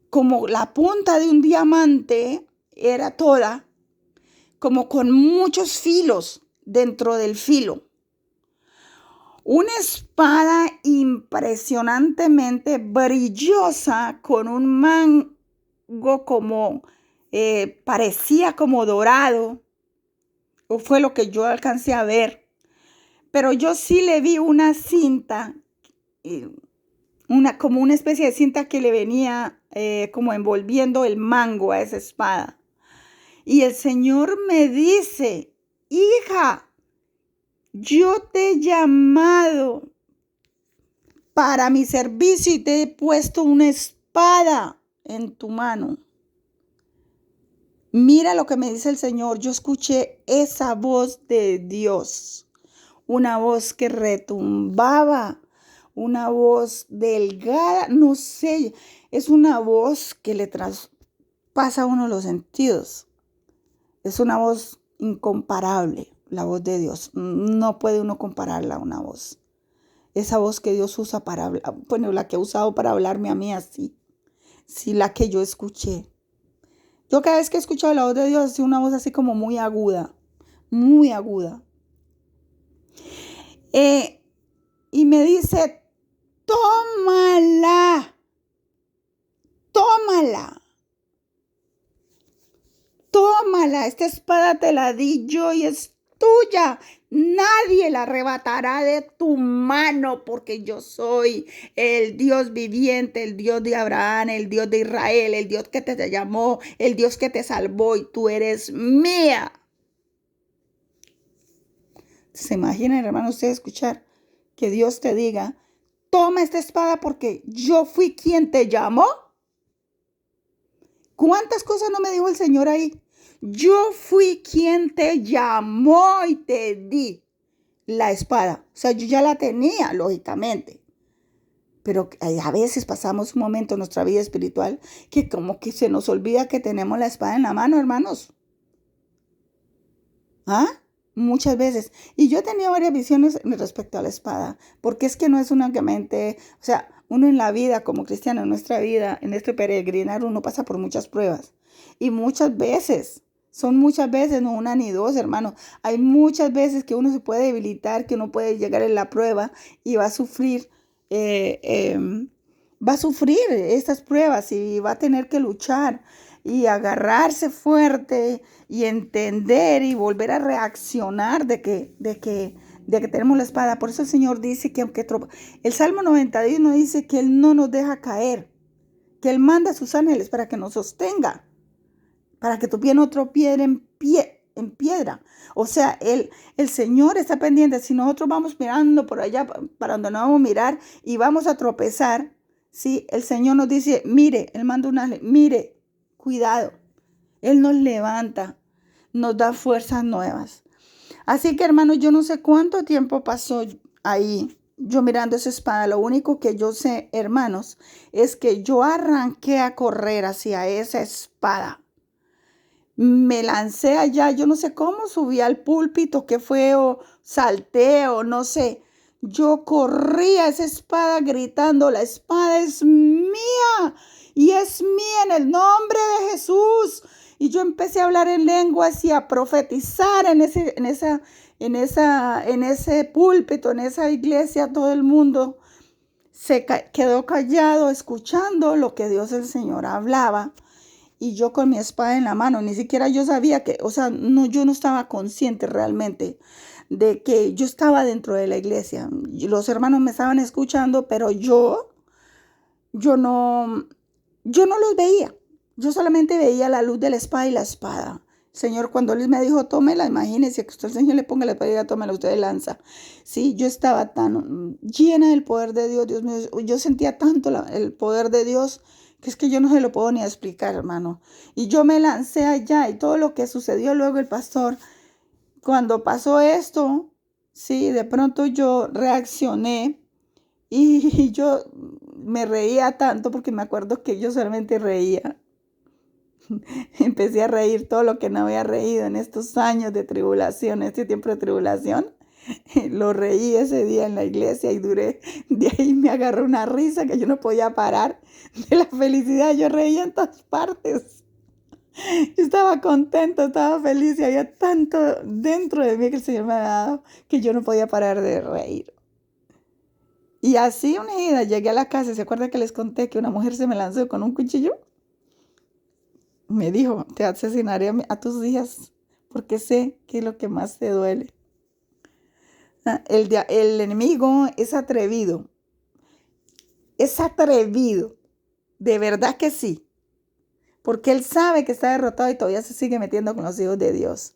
Speaker 1: como la punta de un diamante, era toda, como con muchos filos dentro del filo. Una espada impresionantemente brillosa, con un mango como, parecía como dorado, o fue lo que yo alcancé a ver. Pero yo sí le vi una cinta, como una especie de cinta que le venía como envolviendo el mango a esa espada. Y el Señor me dice, hija, yo te he llamado para mi servicio y te he puesto una espada en tu mano. Mira lo que me dice el Señor. Yo escuché esa voz de Dios. Una voz que retumbaba, una voz delgada, no sé, es una voz que le traspasa a uno los sentidos. Es una voz incomparable, la voz de Dios. No puede uno compararla a una voz. Esa voz que Dios usa para hablar, bueno, la que ha usado para hablarme a mí así. Sí, la que yo escuché. Yo cada vez que he escuchado la voz de Dios, es una voz así como muy aguda, muy aguda. Y me dice, tómala, tómala, tómala, esta espada te la di yo y es tuya. Nadie la arrebatará de tu mano porque yo soy el Dios viviente, el Dios de Abraham, el Dios de Israel, el Dios que te llamó, el Dios que te salvó y tú eres mía. ¿Se imaginan, hermano, ustedes escuchar que Dios te diga, toma esta espada porque yo fui quien te llamó? ¿Cuántas cosas no me dijo el Señor ahí? Yo fui quien te llamó y te di la espada. O sea, yo ya la tenía, lógicamente. Pero a veces pasamos un momento en nuestra vida espiritual que como que se nos olvida que tenemos la espada en la mano, hermanos. ¿Ah? Muchas veces. Y yo he tenido varias visiones respecto a la espada, porque es que no es únicamente, o sea, uno en la vida como cristiano, en nuestra vida, en este peregrinar, uno pasa por muchas pruebas. Y muchas veces Son muchas veces, no una ni dos, hermano. Hay muchas veces que uno se puede debilitar, que uno puede llegar en la prueba y eh, em, va a sufrir estas pruebas y va a tener que luchar y agarrarse fuerte y entender y volver a reaccionar de que tenemos la espada. Por eso el Señor dice que el Salmo 91 dice que Él no nos deja caer, que Él manda a sus ángeles para que nos sostenga, para que tu pie no tropiece en piedra. O sea, el Señor está pendiente. Si nosotros vamos mirando por allá, para donde no vamos a mirar y vamos a tropezar, ¿sí? El Señor nos dice, mire, Él manda un ángel, mire, cuidado. Él nos levanta, nos da fuerzas nuevas. Así que, hermanos, yo no sé cuánto tiempo pasó ahí yo mirando esa espada. Lo único que yo sé, hermanos, es que yo arranqué a correr hacia esa espada. Me lancé allá, yo no sé cómo subí al púlpito, qué fue, o salté, o no sé. Yo corrí a esa espada gritando, la espada es mía y es mía en el nombre de Jesús. Y yo empecé a hablar en lenguas y a profetizar en ese púlpito, en esa iglesia. Todo el mundo quedó callado escuchando lo que Dios el Señor hablaba. Y yo con mi espada en la mano, ni siquiera yo sabía que, o sea, no, yo no estaba consciente realmente de que yo estaba dentro de la iglesia. Los hermanos me estaban escuchando, pero yo no, yo no los veía. Yo solamente veía la luz de la espada y la espada. Señor, cuando Él me dijo, tómela, imagínese que usted el Señor le ponga la espada y diga, tómela, usted lanza. Sí, yo estaba tan llena del poder de Dios, Dios mío, yo sentía tanto el poder de Dios que es que yo no se lo puedo ni explicar, hermano. Y yo me lancé allá y todo lo que sucedió luego el pastor, cuando pasó esto, sí, de pronto yo reaccioné y yo me reía tanto porque me acuerdo que yo solamente reía. Empecé a reír todo lo que no había reído en estos años de tribulación, este tiempo de tribulación. Lo reí ese día en la iglesia y duré, de ahí me agarró una risa que yo no podía parar de la felicidad. Yo reía en todas partes. Yo estaba contenta, estaba feliz y había tanto dentro de mí que el Señor me había dado que yo no podía parar de reír. Y así unida llegué a la casa. ¿Se acuerda que les conté que una mujer se me lanzó con un cuchillo? Me dijo, te asesinaré a tus hijas porque sé que es lo que más te duele. El enemigo es atrevido, de verdad que sí, porque él sabe que está derrotado y todavía se sigue metiendo con los hijos de Dios.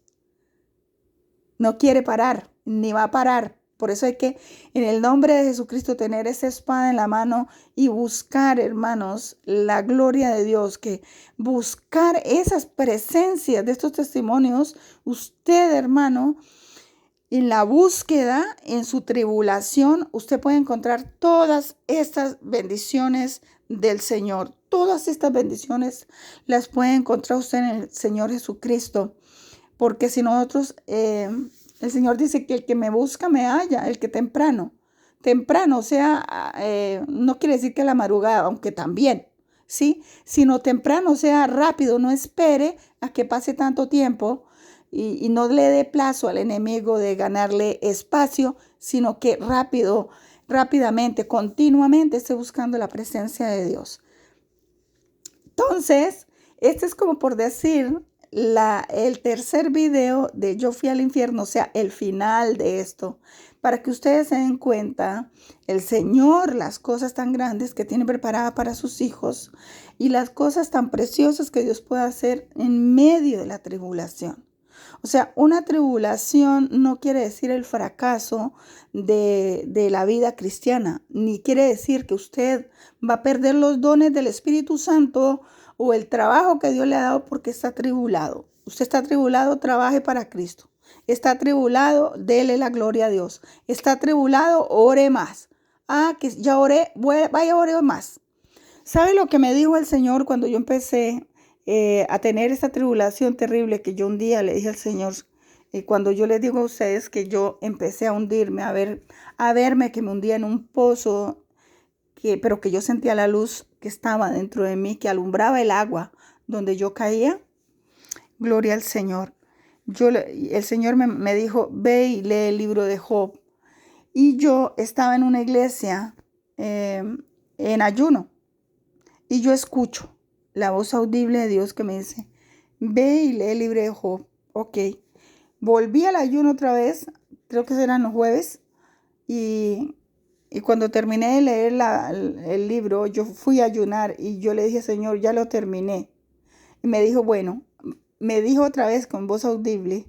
Speaker 1: No quiere parar, ni va a parar. Por eso hay que, en el nombre de Jesucristo, tener esa espada en la mano y buscar, hermanos, la gloria de Dios, que buscar esas presencias de estos testimonios. Usted, hermano, en la búsqueda, en su tribulación, usted puede encontrar todas estas bendiciones del Señor. Todas estas bendiciones las puede encontrar usted en el Señor Jesucristo. Porque si nosotros, el Señor dice que el que me busca me halla, el que temprano, o sea, no quiere decir que a la madrugada, aunque también, ¿sí? Sino temprano, o sea, rápido, no espere a que pase tanto tiempo y no le dé plazo al enemigo de ganarle espacio, sino que rápidamente, continuamente esté buscando la presencia de Dios. Entonces, este es como por decir el tercer video de Yo fui al infierno, o sea, el final de esto, para que ustedes se den cuenta, el Señor, las cosas tan grandes que tiene preparada para sus hijos y las cosas tan preciosas que Dios puede hacer en medio de la tribulación. O sea, una tribulación no quiere decir el fracaso de la vida cristiana, ni quiere decir que usted va a perder los dones del Espíritu Santo o el trabajo que Dios le ha dado porque está atribulado. Usted está atribulado, trabaje para Cristo. Está atribulado, dele la gloria a Dios. Está atribulado, ore más. Ah, que ya oré, vaya, ore más. ¿Sabe lo que me dijo el Señor cuando yo empecé a tener esta tribulación terrible? Que yo un día le dije al Señor, cuando yo les digo a ustedes que yo empecé a hundirme, a verme que me hundía en un pozo, pero que yo sentía la luz que estaba dentro de mí, que alumbraba el agua donde yo caía. Gloria al Señor. El Señor me dijo, ve y lee el libro de Job. Y yo estaba en una iglesia en ayuno. Y yo escucho la voz audible de Dios que me dice, ve y lee el libro de Job. Ok. Volví al ayuno otra vez, creo que eran los jueves. Y cuando terminé de leer el libro, yo fui a ayunar y yo le dije, Señor, ya lo terminé. Y me dijo, bueno, me dijo otra vez con voz audible,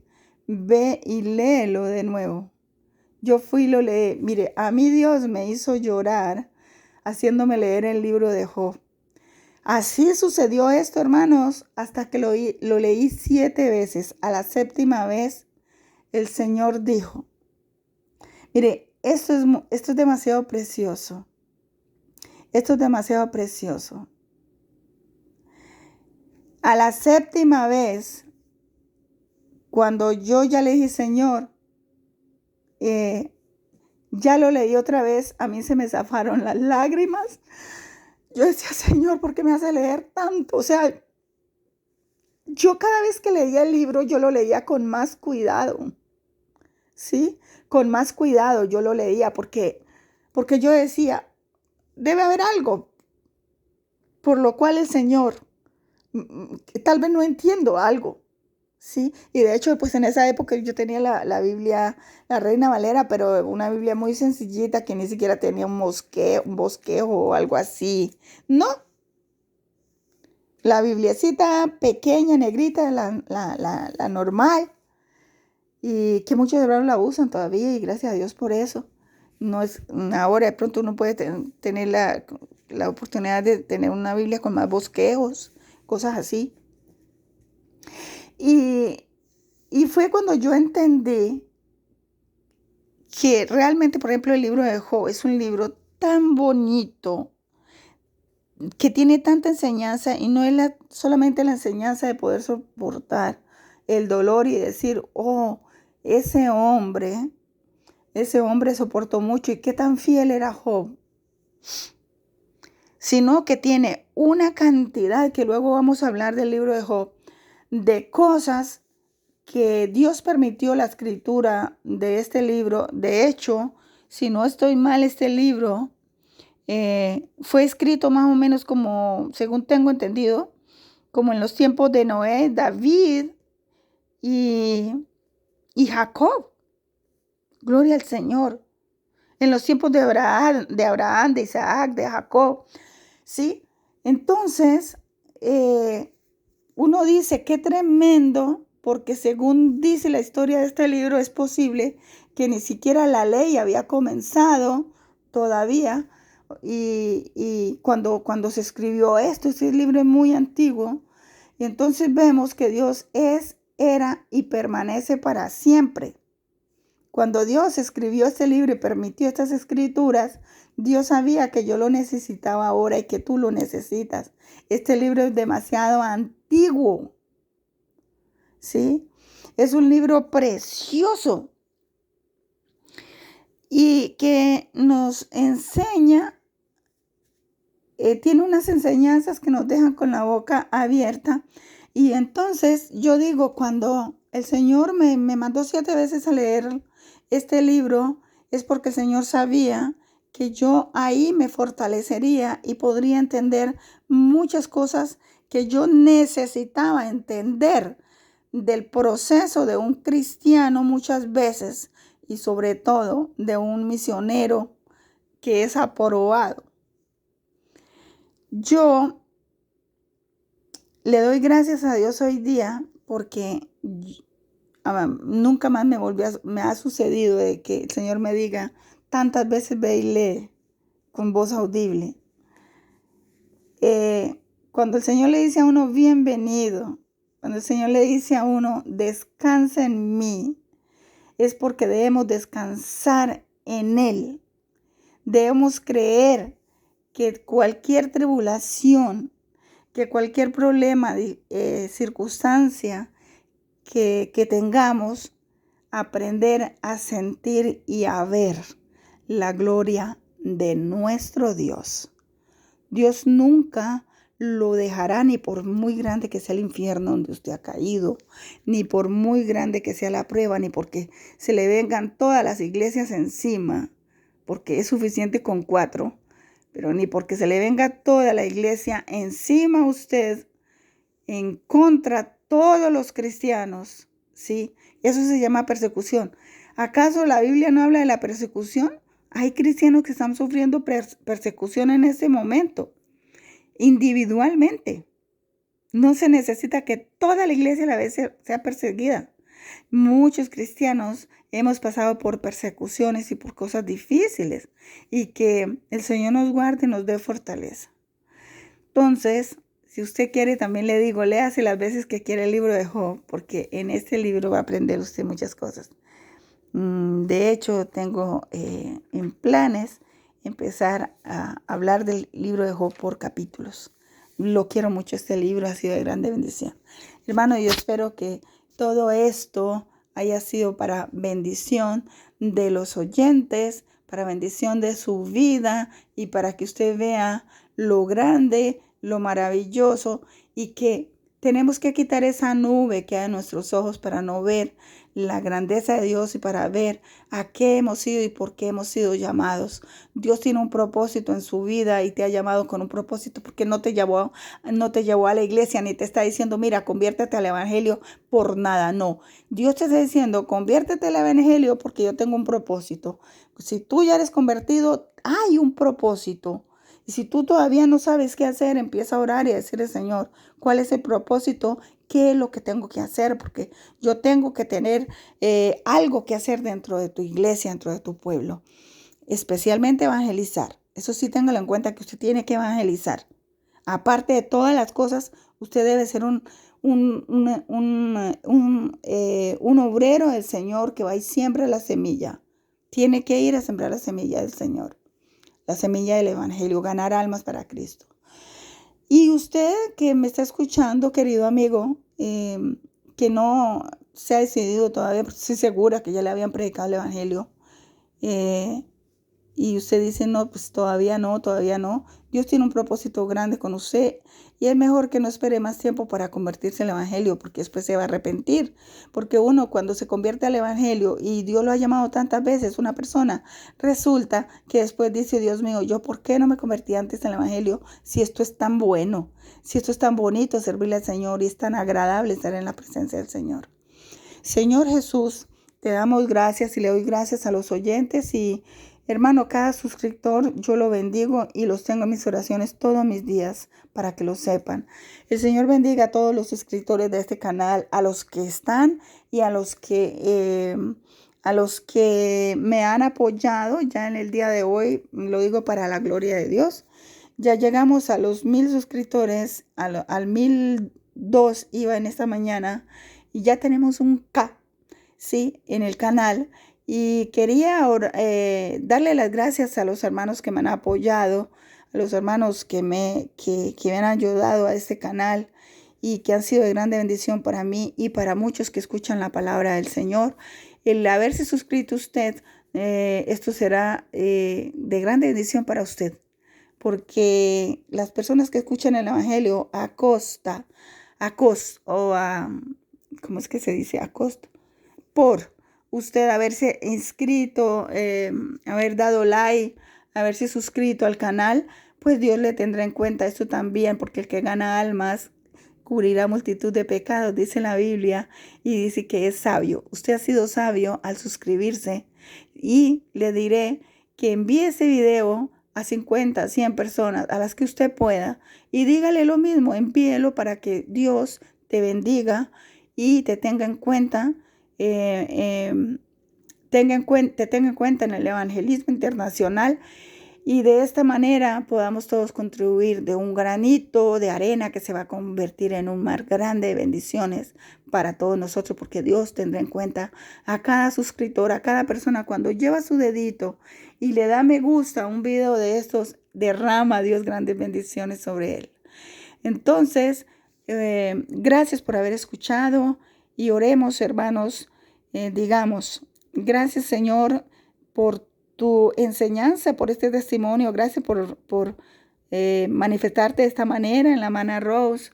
Speaker 1: ve y léelo de nuevo. Yo fui y lo leí. Mire, a mí Dios me hizo llorar haciéndome leer el libro de Job. Así sucedió esto, hermanos, hasta que lo leí 7 veces. A la 7ª vez, el Señor dijo, mire, esto es demasiado precioso. Esto es demasiado precioso. A la 7ª vez, cuando yo ya le dije, Señor, ya lo leí otra vez, a mí se me zafaron las lágrimas. Yo decía, Señor, ¿por qué me hace leer tanto? O sea, yo cada vez que leía el libro, yo lo leía con más cuidado, ¿sí? Con más cuidado yo lo leía porque yo decía, debe haber algo por lo cual el Señor, tal vez no entiendo algo, ¿sí? Y de hecho, pues en esa época yo tenía la Biblia, la Reina Valera, pero una Biblia muy sencillita que ni siquiera tenía un bosquejo o algo así. No, la bibliecita pequeña, negrita, la normal, y que muchos hermanos la usan todavía y gracias a Dios por eso. No es, ahora de pronto uno puede tener la oportunidad de tener una Biblia con más bosquejos, cosas así. Y fue cuando yo entendí que realmente, por ejemplo, el libro de Job es un libro tan bonito, que tiene tanta enseñanza y no es solamente la enseñanza de poder soportar el dolor y decir, oh, ese hombre soportó mucho y qué tan fiel era Job, sino que tiene una cantidad, que luego vamos a hablar del libro de Job, de cosas que Dios permitió la escritura de este libro. De hecho, si no estoy mal, este libro fue escrito más o menos como, según tengo entendido, como en los tiempos de Noé, David y Jacob. Gloria al Señor. En los tiempos de Abraham, de Isaac, de Jacob. ¿Sí? Entonces, uno dice, qué tremendo, porque según dice la historia de este libro, es posible que ni siquiera la ley había comenzado todavía. Y cuando se escribió esto, este libro es muy antiguo. Y entonces vemos que Dios es, era y permanece para siempre. Cuando Dios escribió este libro y permitió estas escrituras, Dios sabía que yo lo necesitaba ahora y que tú lo necesitas. Este libro es demasiado antiguo, ¿sí? Es un libro precioso y que nos enseña, tiene unas enseñanzas que nos dejan con la boca abierta. Y entonces yo digo, cuando el Señor me mandó 7 veces a leer este libro, es porque el Señor sabía que yo ahí me fortalecería y podría entender muchas cosas que yo necesitaba entender del proceso de un cristiano muchas veces y sobre todo de un misionero que es aprobado. Yo le doy gracias a Dios hoy día porque nunca más me ha sucedido de que el Señor me diga tantas veces ve y lee con voz audible. Cuando el Señor le dice a uno bienvenido, cuando el Señor le dice a uno descansa en mí, es porque debemos descansar en Él. Debemos creer que cualquier tribulación, que cualquier problema, circunstancia que tengamos, aprender a sentir y a ver la gloria de nuestro Dios. Dios nunca lo dejará, ni por muy grande que sea el infierno donde usted ha caído, ni por muy grande que sea la prueba, ni porque se le vengan todas las iglesias encima, porque es suficiente con 4, pero ni porque se le venga toda la iglesia encima a usted, en contra todos los cristianos, ¿sí? Eso se llama persecución. ¿Acaso la Biblia no habla de la persecución? Hay cristianos que están sufriendo persecución en este momento, individualmente. No se necesita que toda la iglesia a la vez sea perseguida. Muchos cristianos hemos pasado por persecuciones y por cosas difíciles, y que el Señor nos guarde y nos dé fortaleza. Entonces, si usted quiere, también le digo, léase las veces que quiere el libro de Job, porque en este libro va a aprender usted muchas cosas. De hecho, tengo en planes empezar a hablar del libro de Job por capítulos. Lo quiero mucho, este libro ha sido de grande bendición. Hermano, yo espero que todo esto haya sido para bendición de los oyentes, para bendición de su vida y para que usted vea lo grande, lo maravilloso, y que tenemos que quitar esa nube que hay en nuestros ojos para no ver la grandeza de Dios y para ver a qué hemos sido y por qué hemos sido llamados. Dios tiene un propósito en su vida y te ha llamado con un propósito, porque no te llevó a la iglesia ni te está diciendo, mira, conviértete al evangelio por nada. No, Dios te está diciendo, conviértete al evangelio porque yo tengo un propósito. Si tú ya eres convertido, hay un propósito. Y si tú todavía no sabes qué hacer, empieza a orar y a decirle, Señor, ¿cuál es el propósito? ¿Qué es lo que tengo que hacer? Porque yo tengo que tener algo que hacer dentro de tu iglesia, dentro de tu pueblo. Especialmente evangelizar. Eso sí, téngalo en cuenta que usted tiene que evangelizar. Aparte de todas las cosas, usted debe ser un obrero del Señor que va y siembra la semilla. Tiene que ir a sembrar la semilla del Señor. La semilla del evangelio, ganar almas para Cristo. Y usted que me está escuchando, querido amigo, que no se ha decidido todavía, porque estoy segura que ya le habían predicado el evangelio, y usted dice, no, pues todavía no. Dios tiene un propósito grande con usted, y es mejor que no espere más tiempo para convertirse al evangelio, porque después se va a arrepentir. Porque uno, cuando se convierte al evangelio y Dios lo ha llamado tantas veces, una persona, resulta que después dice, Dios mío, ¿yo por qué no me convertí antes al evangelio si esto es tan bueno? Si esto es tan bonito servirle al Señor y es tan agradable estar en la presencia del Señor. Señor Jesús, te damos gracias y le doy gracias a los oyentes, y hermano, cada suscriptor yo lo bendigo y los tengo en mis oraciones todos mis días para que lo sepan. El Señor bendiga a todos los suscriptores de este canal, a los que están y a los que me han apoyado ya en el día de hoy. Lo digo para la gloria de Dios. Ya llegamos a los 1000 suscriptores, al 1002 iba en esta mañana, y ya tenemos un K, ¿sí?, en el canal. Y quería darle las gracias a los hermanos que me han apoyado, a los hermanos que me han ayudado a este canal y que han sido de grande bendición para mí y para muchos que escuchan la palabra del Señor. El haberse suscrito usted, esto será de grande bendición para usted, porque las personas que escuchan el evangelio ¿cómo es que se dice? A costa, por usted haberse inscrito, haber dado like, haberse suscrito al canal, pues Dios le tendrá en cuenta esto también, porque el que gana almas cubrirá multitud de pecados, dice la Biblia, y dice que es sabio. Usted ha sido sabio al suscribirse, y le diré que envíe ese video a 50, 100 personas, a las que usted pueda, y dígale lo mismo, envíelo para que Dios te bendiga y te tenga en cuenta. Te tenga en cuenta en el evangelismo internacional, y de esta manera podamos todos contribuir de un granito de arena que se va a convertir en un mar grande de bendiciones para todos nosotros, porque Dios tendrá en cuenta a cada suscriptor, a cada persona. Cuando lleva su dedito y le da me gusta a un video de estos, derrama a Dios grandes bendiciones sobre él. Entonces, gracias por haber escuchado, y oremos, hermanos. Digamos, gracias, Señor, por tu enseñanza, por este testimonio. Gracias por manifestarte de esta manera en la Mana Rose.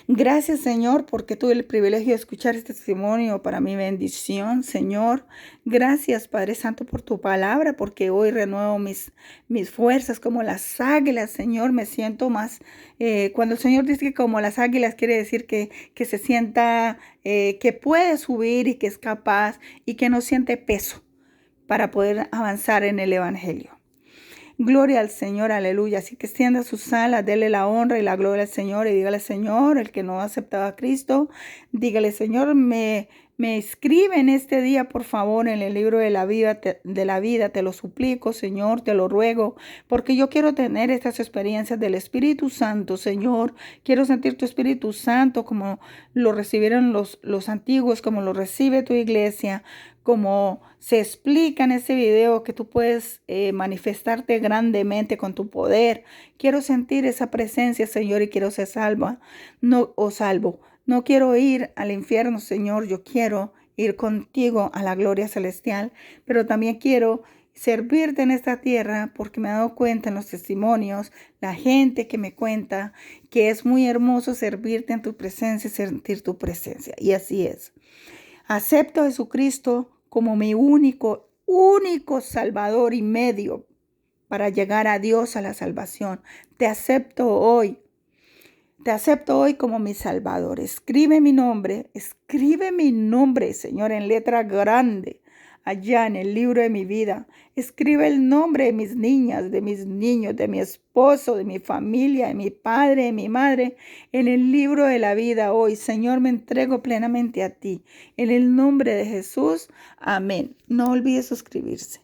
Speaker 1: Gracias, Señor, porque tuve el privilegio de escuchar este testimonio para mi bendición, Señor. Gracias, Padre Santo, por tu palabra, porque hoy renuevo mis fuerzas como las águilas, Señor. Me siento más, cuando el Señor dice que como las águilas, quiere decir que se sienta, que puede subir y que es capaz y que no siente peso para poder avanzar en el Evangelio. Gloria al Señor, aleluya. Así que extienda sus alas, dele la honra y la gloria al Señor y dígale, Señor, el que no ha aceptado a Cristo, dígale, Señor, me escribe en este día, por favor, en el libro de la vida, te lo suplico, Señor, te lo ruego, porque yo quiero tener estas experiencias del Espíritu Santo, Señor. Quiero sentir tu Espíritu Santo como lo recibieron los antiguos, como lo recibe tu iglesia, como se explica en este video que tú puedes manifestarte grandemente con tu poder. Quiero sentir esa presencia, Señor, y quiero ser salvo. No quiero ir al infierno, Señor. Yo quiero ir contigo a la gloria celestial, pero también quiero servirte en esta tierra porque me he dado cuenta en los testimonios, la gente que me cuenta que es muy hermoso servirte en tu presencia y sentir tu presencia. Y así es. Acepto a Jesucristo como mi único Salvador y medio para llegar a Dios, a la salvación. Te acepto hoy como mi Salvador. Escribe mi nombre, Señor, en letra grande, allá en el libro de mi vida. Escribe el nombre de mis niñas, de mis niños, de mi esposo, de mi familia, de mi padre, de mi madre, en el libro de la vida hoy. Señor, me entrego plenamente a ti. En el nombre de Jesús, amén. No olvides suscribirse.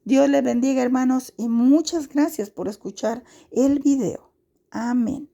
Speaker 1: Dios les bendiga, hermanos, y muchas gracias por escuchar el video. Amén.